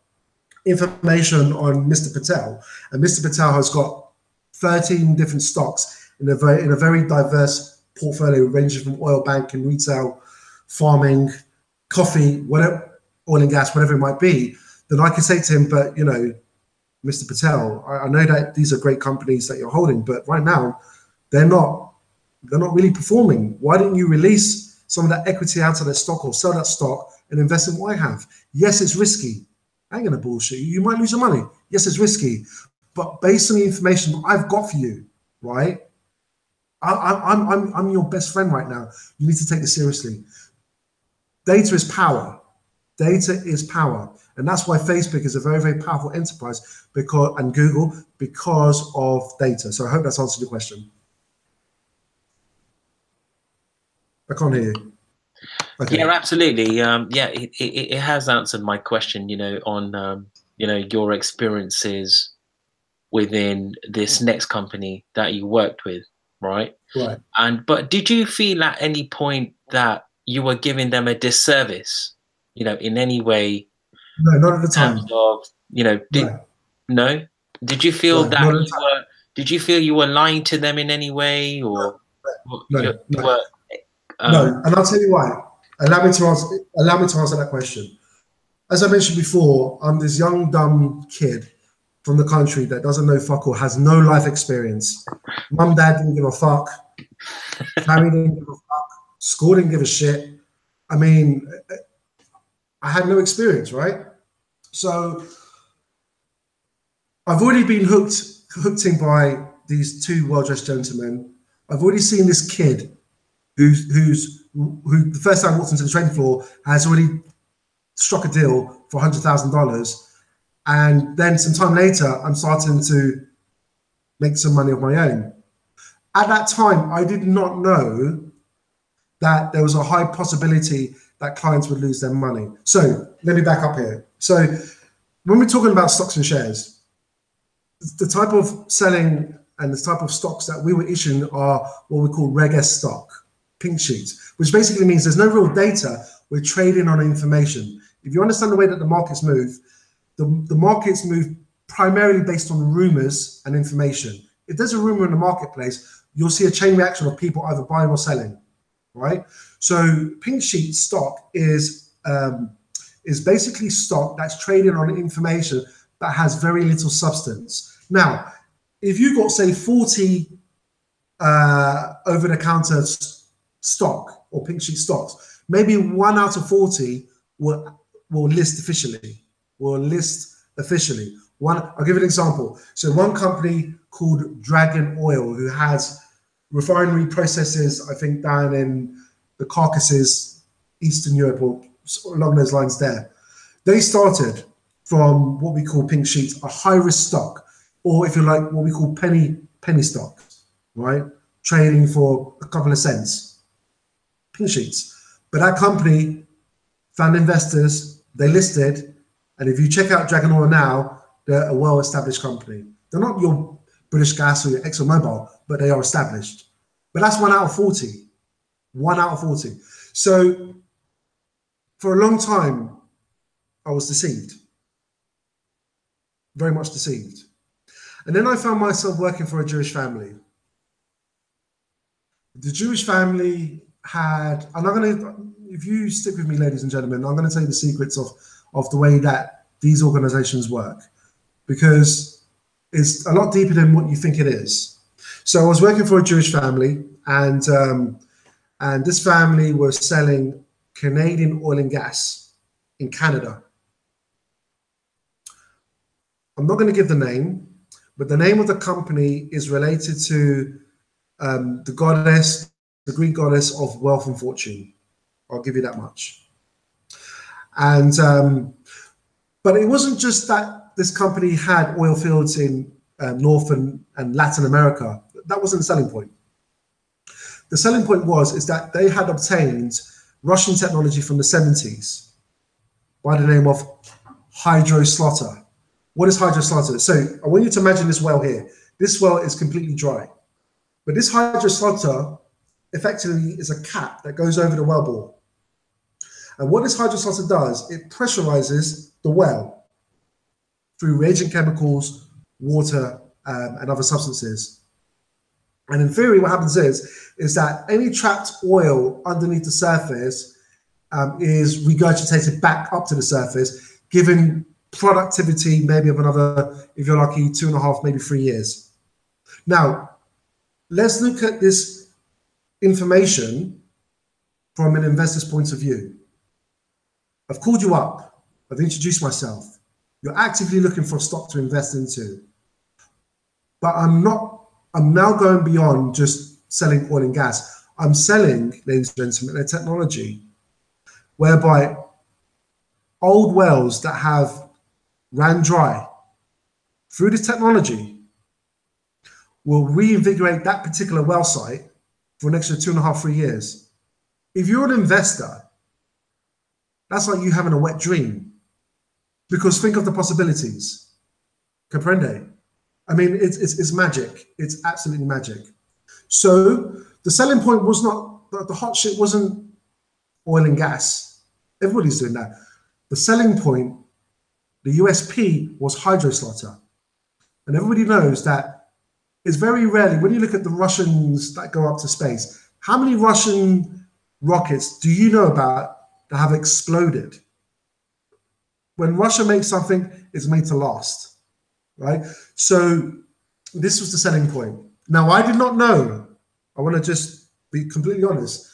information on Mr. Patel, and Mr. Patel has got 13 different stocks in a very diverse portfolio, ranging from oil, banking, retail, farming, coffee, whatever, oil and gas, whatever it might be, then I can say to him, but you know, Mr. Patel, I know that these are great companies that you're holding, but right now they're not really performing. Why didn't you release some of that equity out of that stock, or sell that stock and invest in what I have? Yes, it's risky. I ain't gonna bullshit you. You might lose your money. Yes, it's risky, but based on the information that I've got for you, right? I'm your best friend right now. You need to take this seriously. Data is power. Data is power. And that's why Facebook is a very, very powerful enterprise, and Google, because of data. So I hope that's answered your question. I can't hear you. Okay. yeah, absolutely. Yeah, it has answered my question, you know, on you know, your experiences within this next company that you worked with, right? Right. But did you feel at any point that you were giving them a disservice, you know, in any way? No, not at the time. Of, you know, no? Did you feel that not at the time. did you feel you were lying to them in any way, or No. were, No, and I'll tell you why. Allow me to answer that question. As I mentioned before, I'm this young, dumb kid from the country that doesn't know fuck all, has no life experience. Mum, dad didn't give a fuck. Family didn't give a fuck. School didn't give a shit. I mean, I had no experience, right? So I've already been hooked in by these two well-dressed gentlemen. I've already seen this kid who the first time I walked into the trading floor has already struck a deal for $100,000, and then some time later I'm starting to make some money of my own. At that time, I did not know that there was a high possibility that clients would lose their money. So let me back up here. So when we're talking about stocks and shares, the type of selling and the type of stocks that we were issuing are what we call Reg S stock, pink sheets, which basically means there's no real data. We're trading on information. If you understand the way that the markets move, the markets move primarily based on rumors and information. If there's a rumor in the marketplace, you'll see a chain reaction of people either buying or selling, right? So pink sheet stock is basically stock that's traded on information that has very little substance. Now, if you got, say, 40 over-the-counter stock or pink sheet stocks. Maybe 1 out of 40 will list officially. I'll give you an example. So one company called Dragon Oil, who has refinery processes, I think down in the Caucasus, Eastern Europe, or along those lines there. They started from what we call pink sheets, a high-risk stock, or if you like, what we call penny stocks, right? Trading for a couple of cents, pink sheets. But that company found investors, they listed, and if you check out Dragon Oil now, they're a well-established company. They're not your British Gas or your ExxonMobil, but they are established. But that's 1 out of 40. 1 out of 40. So for a long time, I was deceived. Very much deceived. And then I found myself working for a Jewish family. The Jewish family had, and I'm going to, if you stick with me, ladies and gentlemen, I'm going to tell you the secrets of the way that these organizations work, because it's a lot deeper than what you think it is. So I was working for a Jewish family, and this family was selling Canadian oil and gas in Canada. I'm not going to give the name, but the name of the company is related to the Greek goddess of wealth and fortune. I'll give you that much. And but it wasn't just that this company had oil fields in North and Latin America. That wasn't the selling point. The selling point is that they had obtained Russian technology from the 70s by the name of hydroslaughter. What is hydroslaughter? So I want you to imagine this well here. This well is completely dry. But this hydroslaughter effectively is a cap that goes over the well bore. And what this hydroslaughter does, it pressurizes the well through reagent chemicals, water, and other substances. And in theory, what happens is that any trapped oil underneath the surface is regurgitated back up to the surface, giving productivity maybe of another, if you're lucky, 2.5, maybe 3 years. Now, let's look at this information from an investor's point of view. I've called you up. I've introduced myself. You're actively looking for a stock to invest into. But I'm now going beyond just selling oil and gas. I'm selling, ladies and gentlemen, a technology whereby old wells that have ran dry through this technology will reinvigorate that particular well site for an extra 2.5, 3 years. If you're an investor, that's like you having a wet dream, because think of the possibilities. Comprende? I mean, it's magic. It's absolutely magic. So the selling point was not, the hot shit wasn't oil and gas. Everybody's doing that. The selling point, the USP, was hydroslaughter. And everybody knows that it's very rarely, when you look at the Russians that go up to space, how many Russian rockets do you know about that have exploded? When Russia makes something, it's made to last, right? So this was the selling point. Now, I did not know, I want to just be completely honest,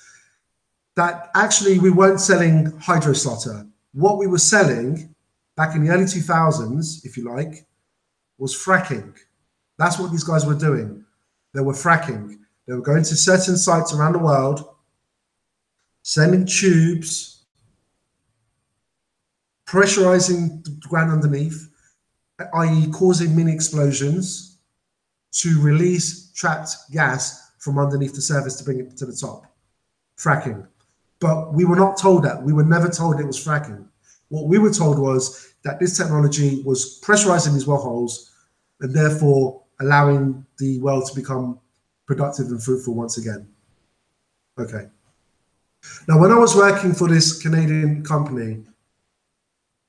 that actually we weren't selling hydroslaughter. What we were selling back in the early 2000s, if you like, was fracking. That's what these guys were doing. They were fracking. They were going to certain sites around the world, sending tubes, pressurizing the ground underneath, i.e. causing mini explosions to release trapped gas from underneath the surface to bring it to the top. Fracking. But we were not told that. We were never told it was fracking. What we were told was that this technology was pressurizing these well holes and therefore allowing the well to become productive and fruitful once again. Okay. Now, when I was working for this Canadian company,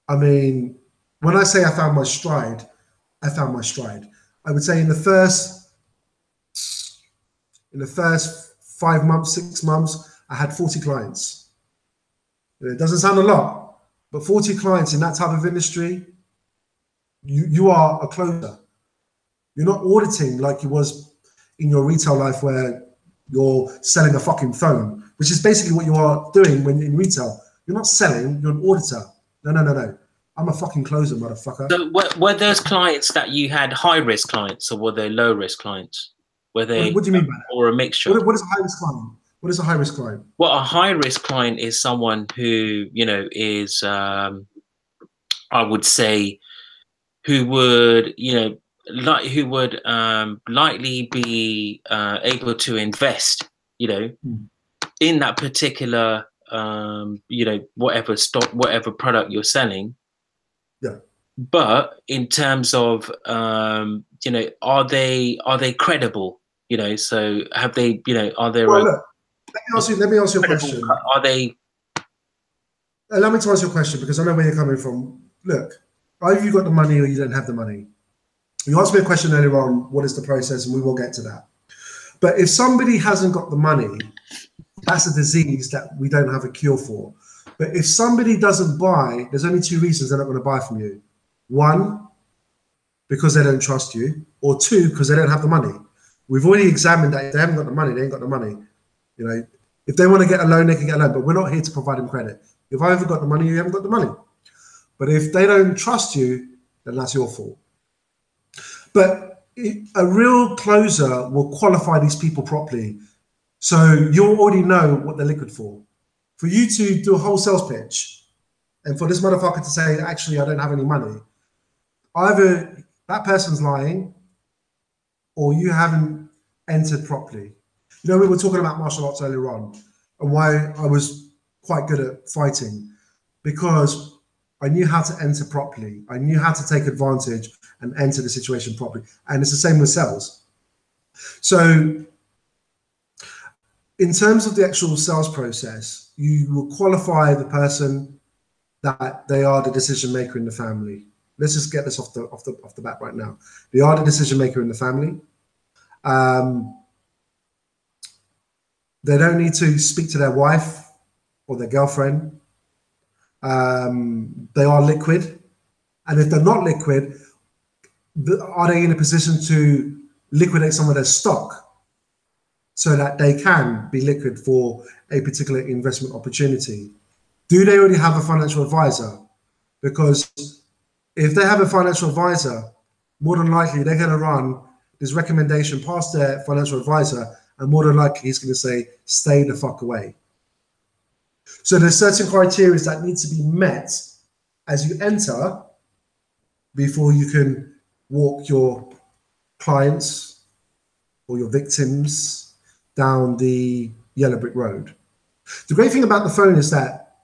I mean, when I say I found my stride, I found my stride. I would say in the first 5 months, 6 months, I had 40 clients. It doesn't sound a lot, but 40 clients in that type of industry, you are a closer. You're not auditing like you was in your retail life where you're selling a fucking phone, which is basically what you are doing when in retail. You're not selling, you're an auditor. No. I'm a fucking closer, motherfucker. So were those clients that you had high-risk clients, or were they low-risk clients? Were they? What do you mean by that? Or a mixture? What is a high-risk client? What is a high-risk client? Well, a high-risk client is someone who, you know, is, I would say, who would, you know, likely be able to invest, you know, in that particular, you know, whatever stock, whatever product you're selling. Yeah. But in terms of, you know, are they credible? You know, so have they, you know, are there? Well, look, let me ask you a question. Are they? Allow me to ask you a question because I know where you're coming from. Look, either you got the money or you don't have the money. You asked me a question earlier on, what is the process, and we will get to that. But if somebody hasn't got the money, that's a disease that we don't have a cure for. But if somebody doesn't buy, there's only two reasons they're not going to buy from you. One, because they don't trust you, or two, because they don't have the money. We've already examined that if they haven't got the money, they ain't got the money. You know, if they want to get a loan, they can get a loan, but we're not here to provide them credit. If I haven't got the money, you haven't got the money. But if they don't trust you, then that's your fault. But a real closer will qualify these people properly. So you'll already know what they're liquid for. For you to do a whole sales pitch and for this motherfucker to say, actually, I don't have any money, either that person's lying or you haven't entered properly. You know, we were talking about martial arts earlier on and why I was quite good at fighting, because I knew how to enter properly. I knew how to take advantage and enter the situation properly. And it's the same with sales. So in terms of the actual sales process, you will qualify the person that they are the decision maker in the family. Let's just get this off the bat right now. They are the decision maker in the family. They don't need to speak to their wife or their girlfriend. They are liquid. And if they're not liquid, are they in a position to liquidate some of their stock so that they can be liquid for a particular investment opportunity? Do they already have a financial advisor? Because if they have a financial advisor, more than likely they're going to run this recommendation past their financial advisor, and more than likely he's going to say, stay the fuck away. So there's certain criteria that need to be met as you enter before you can walk your clients or your victims down the yellow brick road. The great thing about the phone is that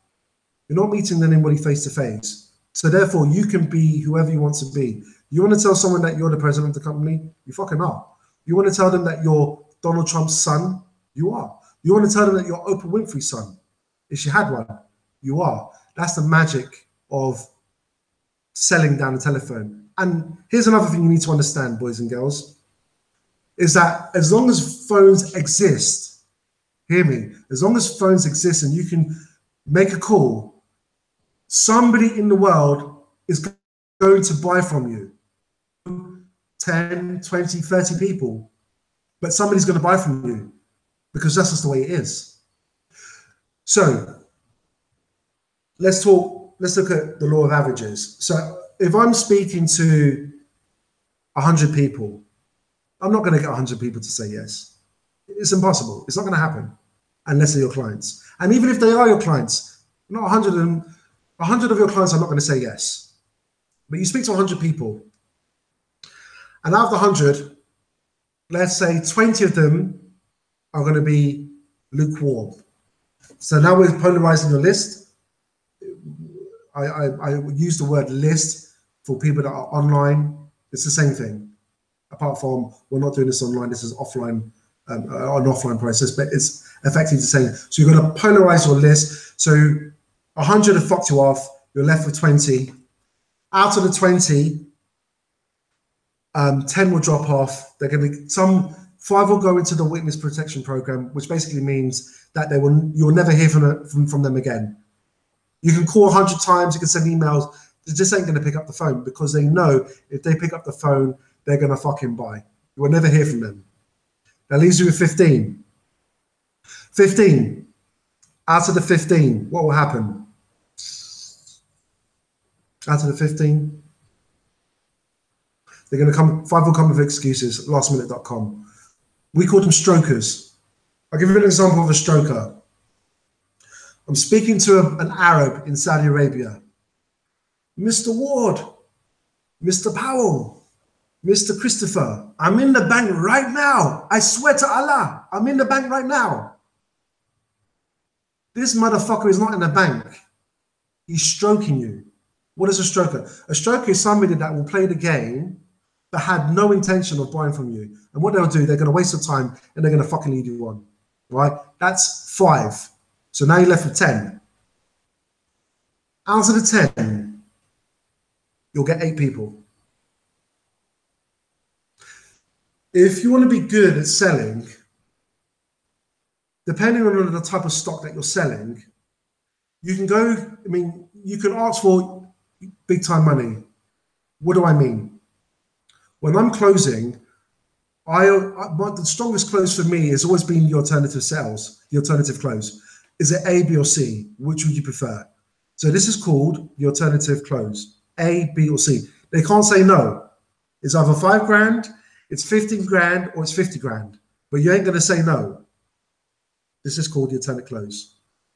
you're not meeting anybody face to face. So therefore you can be whoever you want to be. You want to tell someone that you're the president of the company? You fucking are. You want to tell them that you're Donald Trump's son? You are. You want to tell them that you're Oprah Winfrey's son? If she had one, you are. That's the magic of selling down the telephone. And here's another thing you need to understand, boys and girls, is that as long as phones exist, hear me, as long as phones exist and you can make a call, somebody in the world is going to buy from you. 10, 20, 30 people. But somebody's going to buy from you because that's just the way it is. So let's look at the law of averages. So if I'm speaking to 100 people, I'm not going to get 100 people to say yes. It's impossible. It's not going to happen unless they're your clients. And even if they are your clients, not 100 of them, 100 of your clients are not going to say yes. But you speak to 100 people, and out of the 100, let's say 20 of them are going to be lukewarm. So now we're polarizing your list. I use the word list for people that are online. It's the same thing. Apart from we're not doing this online, this is offline, an offline process, but it's effectively the same. So you're going to polarize your list. So 100 have fucked you off. You're left with 20. Out of the 20, 10 will drop off. They're going to 5 will go into the witness protection program, which basically means that you'll never hear from them again. You can call 100 times, you can send emails. They just ain't going to pick up the phone because they know if they pick up the phone, they're going to fucking buy. You will never hear from them. That leaves you with 15. 15. Out of the 15, what will happen? Out of the 15, they're going to come, 5 will come with excuses, lastminute.com. We call them strokers. I'll give you an example of a stroker. I'm speaking to an Arab in Saudi Arabia. Mr. Ward, Mr. Powell, Mr. Christopher, I'm in the bank right now. I swear to Allah, I'm in the bank right now. This motherfucker is not in the bank. He's stroking you. What is a stroker? A stroker is somebody that will play the game but had no intention of buying from you. And what they'll do, they're going to waste your time and they're going to fucking lead you on. Right? That's 5. So now you're left with 10. Out of the 10, you'll get 8 people. If you want to be good at selling, depending on the type of stock that you're selling, you can go, I mean, you can ask for big time money. What do I mean? When I'm closing, the strongest close for me has always been the alternative sales, the alternative close. Is it A, B, or C? Which would you prefer? So this is called the alternative close. A, B, or C. They can't say no. It's either 5 grand, it's 15 grand, or it's 50 grand. But you ain't going to say no. This is called the alternate close.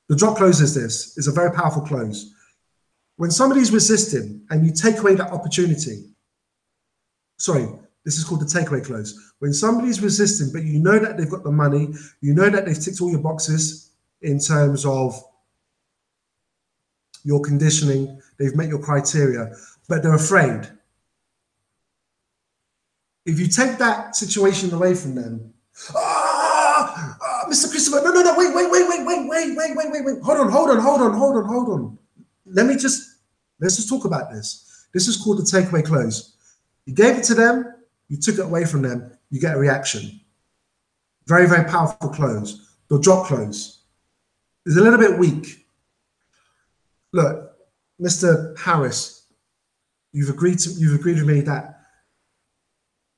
The drop close is this. It's a very powerful close. When somebody's resisting and you take away that opportunity, sorry, this is called the takeaway close. When somebody's resisting, but you know that they've got the money, you know that they've ticked all your boxes in terms of your conditioning, they've met your criteria, but they're afraid. If you take that situation away from them, Mr. Christopher, no, wait. Hold on. Let's just talk about this. This is called the takeaway close. You gave it to them, you took it away from them, you get a reaction. Very, very powerful close. The drop close is a little bit weak. Look, Mr. Harris, you've agreed with me that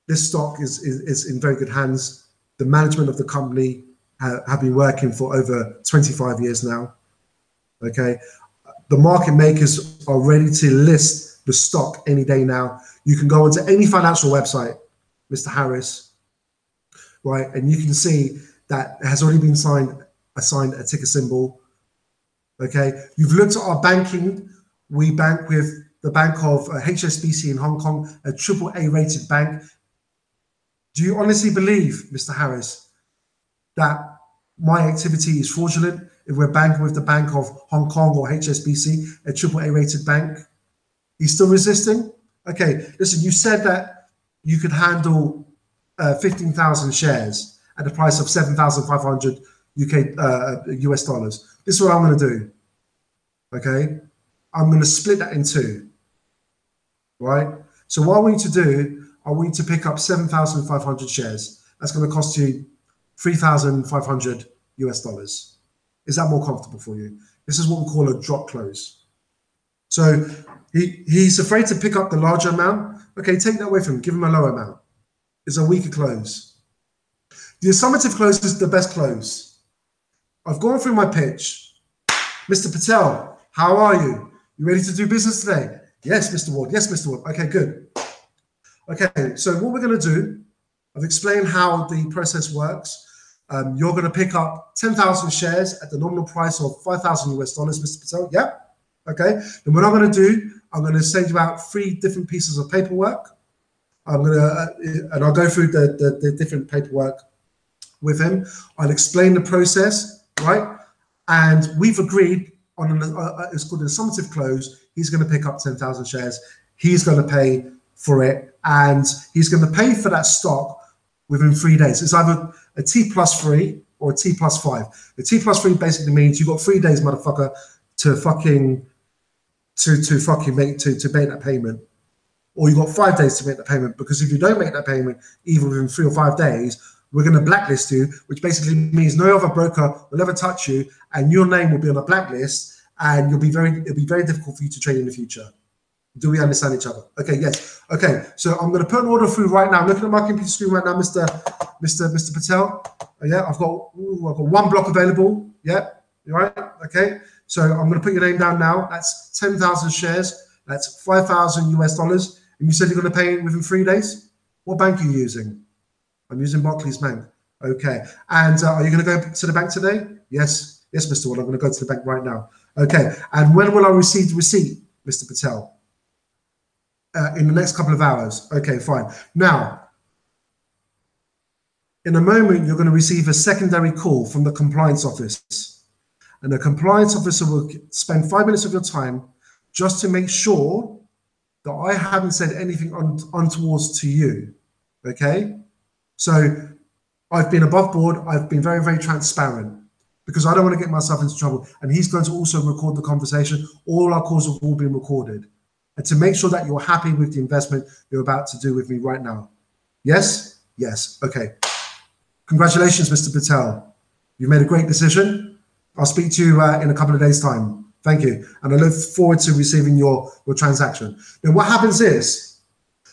this stock is in very good hands. The management of the company have been working for over 25 years now. Okay, the market makers are ready to list the stock any day now. You can go onto any financial website, Mr. Harris, right, and you can see that it has already been assigned a ticker symbol. Okay, you've looked at our banking. We bank with the bank of HSBC in Hong Kong, a AAA rated bank. Do you honestly believe, Mr. Harris, that my activity is fraudulent if we're banking with the Bank of Hong Kong or HSBC, a AAA rated bank? He's still resisting? Okay, listen, you said that you could handle 15,000 shares at the price of 7,500 US dollars. This is what I'm going to do. Okay, I'm going to split that in 2. Right? So what I want you to do, I want you to pick up 7,500 shares. That's going to cost you 3,500 US dollars. Is that more comfortable for you? This is what we call a drop close. So he's afraid to pick up the larger amount. Okay, take that away from him. Give him a lower amount. It's a weaker close. The summative close is the best close. I've gone through my pitch. Mr. Patel, how are you? You ready to do business today? Yes, Mr. Ward. Yes, Mr. Ward. Okay, good. Okay, so what we're going to do, I've explained how the process works. You're going to pick up 10,000 shares at the nominal price of 5,000 US dollars, Mr. Patel. Yeah. Okay. Then what I'm going to do, I'm going to send you out 3 different pieces of paperwork. I'm going to, and I'll go through the different paperwork with him. I'll explain the process, right? And we've agreed on it's called a summative close. He's going to pick up 10,000 shares. He's going to pay for it, and he's going to pay for that stock within 3 days. It's either a T+3 or a T+5. The T+3 basically means you've got 3 days, motherfucker, to make that payment, or you've got 5 days to make that payment. Because if you don't make that payment, even within 3 or 5 days, we're going to blacklist you, which basically means no other broker will ever touch you, and your name will be on a blacklist, and it'll be very difficult for you to trade in the future. Do we understand each other? Okay, yes. Okay, so I'm going to put an order through right now. I'm looking at my computer screen right now, Mr. Patel. Yeah, I've got one block available. Yeah, you right? Okay, so I'm going to put your name down now. That's 10,000 shares. That's 5,000 US dollars. And you said you're going to pay it within 3 days? What bank are you using? I'm using Barclays Bank. Okay, and are you going to go to the bank today? Yes, yes, Mr. Wall. I'm going to go to the bank right now. Okay, and when will I receive the receipt, Mr. Patel? In the next couple of hours. Okay, fine. Now, in a moment, you're going to receive a secondary call from the compliance office. And the compliance officer will spend 5 minutes of your time just to make sure that I haven't said anything untowards to you. Okay? So I've been above board. I've been very, very transparent because I don't want to get myself into trouble. And he's going to also record the conversation. All our calls have all been recorded. And to make sure that you're happy with the investment you're about to do with me right now. Yes? Yes. Okay. Congratulations, Mr. Patel. You've made a great decision. I'll speak to you in a couple of days' time. Thank you. And I look forward to receiving your transaction. Now, what happens is,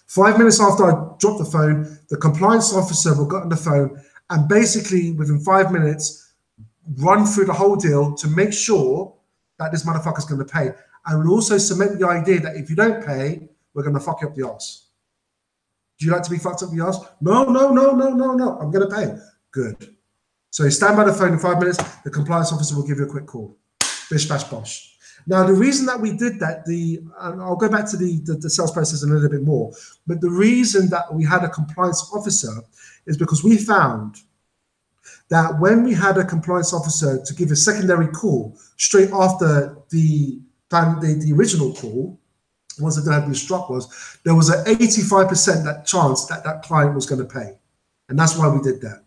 5 minutes after I drop the phone, the compliance officer will get on the phone and basically, within 5 minutes, run through the whole deal to make sure that this motherfucker's going to pay. And we'll also cement the idea that if you don't pay, we're going to fuck you up the arse. Do you like to be fucked up the arse? No, no, no, no, no, no. I'm going to pay. Good. So you stand by the phone in 5 minutes. The compliance officer will give you a quick call. Bish, bash, bosh. Now, the reason that we did that, and I'll go back to the sales process in a little bit more, but the reason that we had a compliance officer is because we found that when we had a compliance officer to give a secondary call straight after the original call, once the deal had been struck, there was an 85% chance that that client was going to pay. And that's why we did that.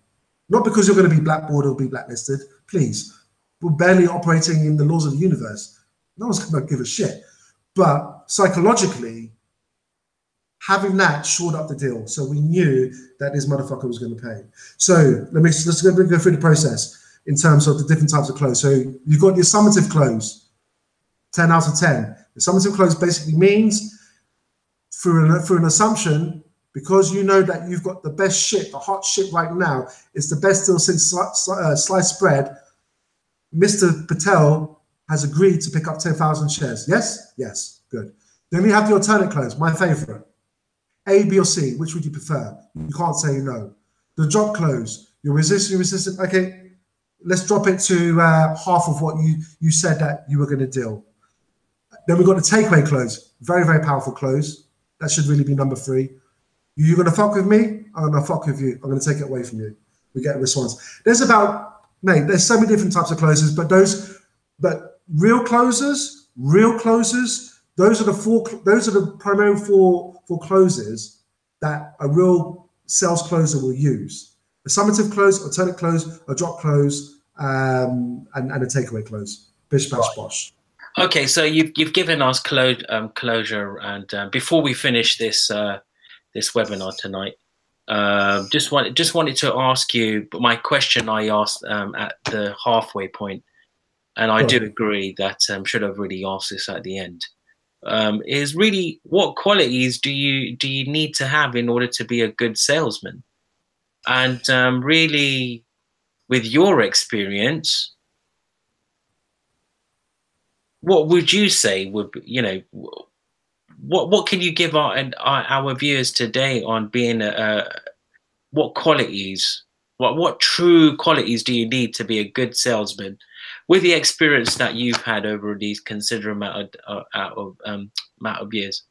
Not because you're going to be blackballed or be blacklisted. Please. We're barely operating in the laws of the universe. No one's going to give a shit. But psychologically, having that shored up the deal. So we knew that this motherfucker was going to pay. So let's go through the process in terms of the different types of close. So you've got your summative close. 10 out of 10. The summative close basically means through an assumption, because you know that you've got the best shit, the hot shit right now, it's the best deal since sliced bread, Mr. Patel has agreed to pick up 10,000 shares. Yes? Yes. Good. Then we have the alternate close, my favorite. A, B, or C, which would you prefer? You can't say no. The drop close, you're resistant. Okay, let's drop it to half of what you said that you were going to deal. Then we've got the takeaway close. Very, very powerful close. That should really be number 3. You're going to fuck with me? I'm going to fuck with you. I'm going to take it away from you. We get a response. There's there's so many different types of closes, but real closers, those are the primary four closes that a real sales closer will use. A summative close, alternate close, a drop close, and a takeaway close. Bish, bash, bosh. Okay, so you've given us closure, and before we finish this this webinar tonight, just wanted to ask you, but my question I asked at the halfway point, and I do agree that should have really asked this at the end, is really what qualities do you need to have in order to be a good salesman, and really, with your experience, what would you say would, what can you give our viewers today on being what qualities, what true qualities do you need to be a good salesman with the experience that you've had over these considerable amount of years?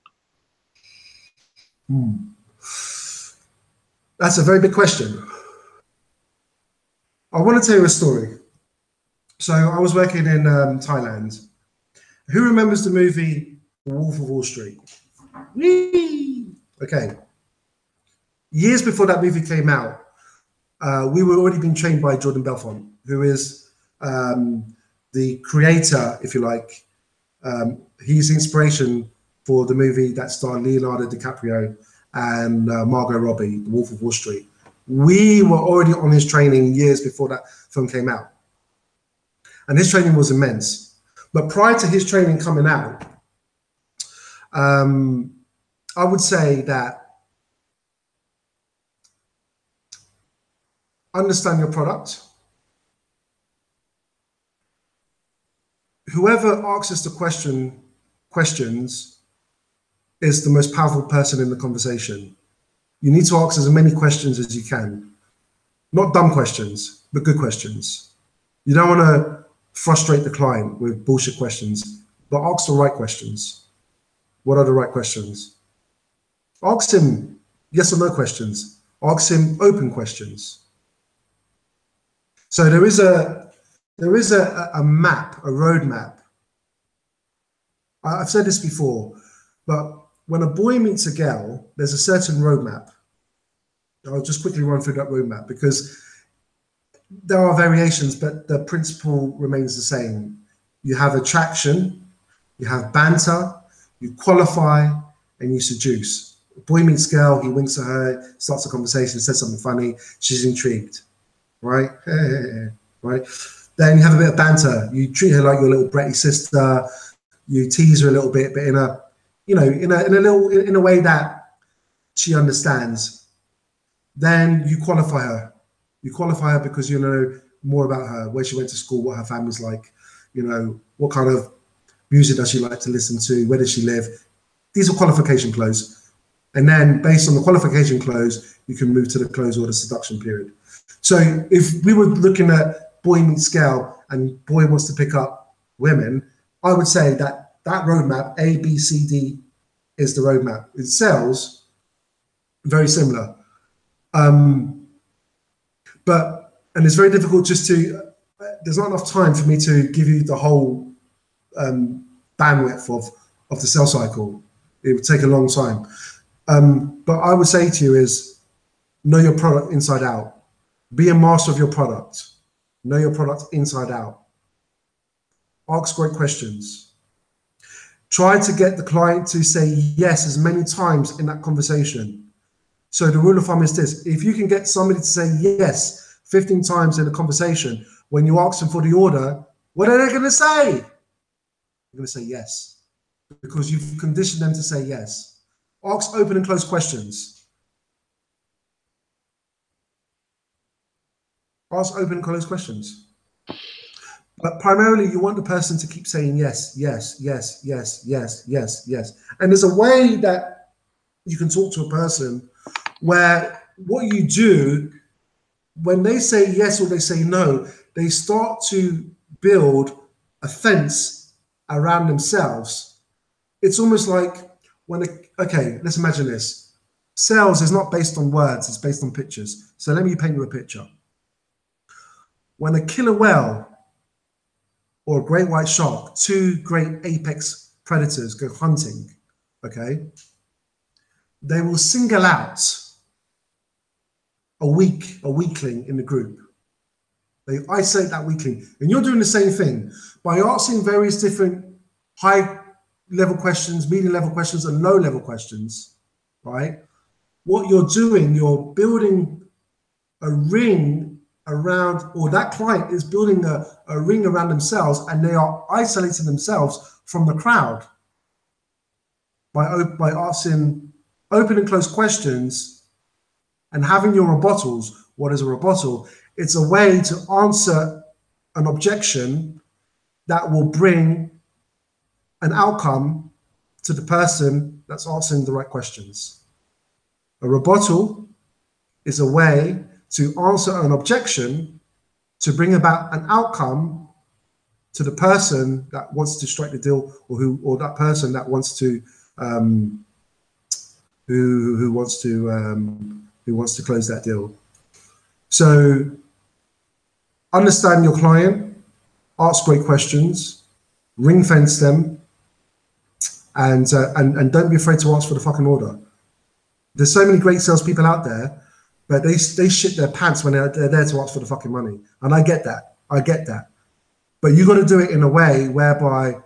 That's a very big question. I want to tell you a story. So I was working in Thailand. Who remembers the movie The Wolf of Wall Street? Whee! Okay. Years before that movie came out, we were already being trained by Jordan Belfont, who is the creator, if you like. He's the inspiration for the movie that starred Leonardo DiCaprio and Margot Robbie, The Wolf of Wall Street. We were already on his training years before that film came out. And his training was immense. But prior to his training coming out, I would say that understand your product. Whoever asks us the questions is the most powerful person in the conversation. You need to ask as many questions as you can. Not dumb questions, but good questions. You don't want to frustrate the client with bullshit questions, but ask the right questions. What are the right questions? Ask him yes or no questions. Ask him open questions. So there is a map, a roadmap. I've said this before, but when a boy meets a girl, there's a certain roadmap. I'll just quickly run through that roadmap because there are variations, but the principle remains the same. You have attraction, you have banter, you qualify, and you seduce. A boy meets girl, he winks at her, starts a conversation, says something funny, she's intrigued, right? Right? Then you have a bit of banter. You treat her like your little bratty sister. You tease her a little bit, but in a way that she understands. Then you qualify her. You qualify her because you know more about her, where she went to school, what her family's like, what kind of music does she like to listen to, where does she live. These are qualification close. And then based on the qualification close, you can move to the close or the seduction period. So if we were looking at boy meets girl and boy wants to pick up women, I would say that roadmap, A, B, C, D, is the roadmap. It sells very similar. And it's very difficult there's not enough time for me to give you the whole bandwidth of the sales cycle. It would take a long time. But I would say to you is, know your product inside out. Be a master of your product. Know your product inside out. Ask great questions. Try to get the client to say yes as many times in that conversation. So the rule of thumb is this: if you can get somebody to say yes 15 times in a conversation, when you ask them for the order, what are they going to say? They're going to say yes, because you've conditioned them to say yes. Ask open and close questions. Ask open and close questions. But primarily, you want the person to keep saying yes, yes, yes, yes, yes, yes, yes. And there's a way that you can talk to a person where what you do, when they say yes or they say no, they start to build a fence around themselves. It's almost like okay, let's imagine this. Sales is not based on words, it's based on pictures. So let me paint you a picture. When a killer whale or a great white shark, two great apex predators go hunting, okay, they will single out a weakling in the group. They isolate that weakling. And you're doing the same thing by asking various different high-level questions, medium-level questions, and low-level questions, right? What you're doing, you're building a ring around, or that client is building a ring around themselves, and they are isolating themselves from the crowd by asking open and close questions and having your rebuttals. What is a rebuttal? It's a way to answer an objection that will bring an outcome to the person that's asking the right questions. A rebuttal is a way to answer an objection to bring about an outcome to the person that wants to strike the deal, or that person that wants to who wants to close that deal. So understand your client, ask great questions, ring fence them, and don't be afraid to ask for the fucking order. There's so many great salespeople out there, but they shit their pants when they're there to ask for the fucking money. And I get that. But you got to do it in a way whereby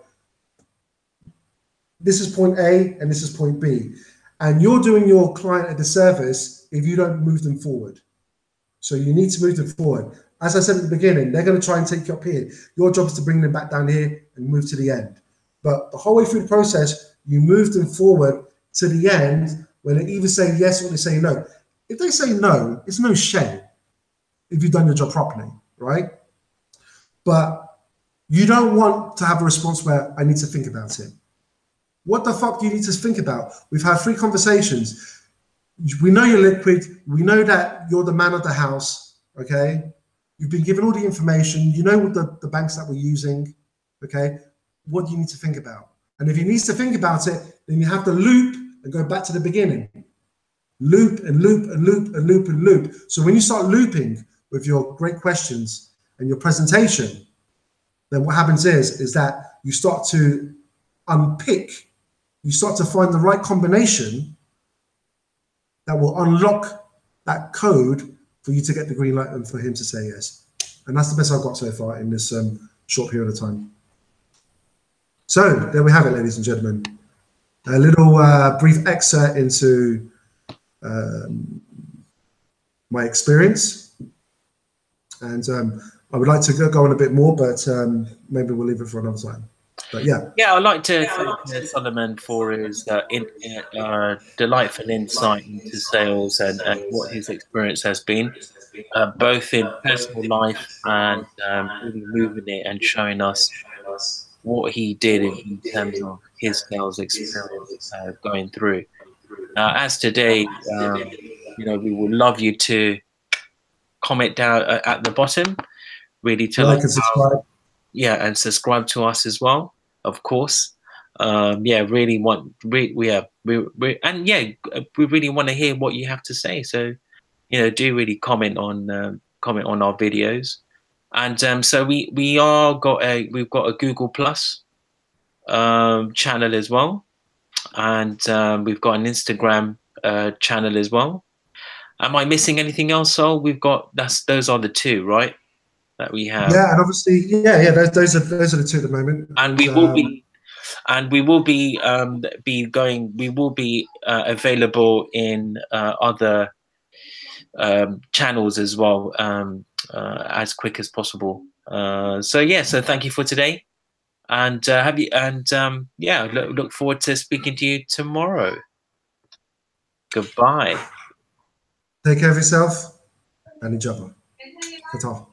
this is point A and this is point B. And you're doing your client a disservice if you don't move them forward. So you need to move them forward. As I said at the beginning, they're going to try and take you up here. Your job is to bring them back down here and move to the end. But the whole way through the process, You move them forward to the end when they either say yes or they say no. If they say no, it's no shame if you've done your job properly, right? But you don't want to have a response where I need to think about it. What the fuck do you need to think about? We've had 3 conversations. We know you're liquid. We know that you're the man of the house, okay? You've been given all the information. You know what the banks that we're using, okay? What do you need to think about? And if he needs to think about it, then you have to loop and go back to the beginning. Loop and loop and loop and loop and loop. So when you start looping with your great questions and your presentation, then what happens is that you start to unpick, you start to find the right combination that will unlock that code for you to get the green light and for him to say yes. And that's the best I've got so far in this short period of time. So there we have it, ladies and gentlemen. A little brief excerpt into my experience. And I would like to go on a bit more, but maybe we'll leave it for another time. But yeah. Yeah, I'd like to thank Solomon for his delightful insight into sales and what his experience has been, both in personal life and really moving it and showing us what he did in terms of his sales experience going through. As today, we would love you to comment down at the bottom, really tell us, and subscribe. And subscribe to us as well, of course. Really want, we really want to hear what you have to say. So, do really comment on our videos. And so we've got a Google Plus channel as well, and we've got an Instagram channel as well. Am I missing anything else? So we've got those are the 2, right? That we have. Yeah, and obviously, those are the 2 at the moment. And we will be available in other channels as well, as quick as possible. So thank you for today, and look forward to speaking to you tomorrow. Goodbye. Take care of yourself and each other. Ta-ta.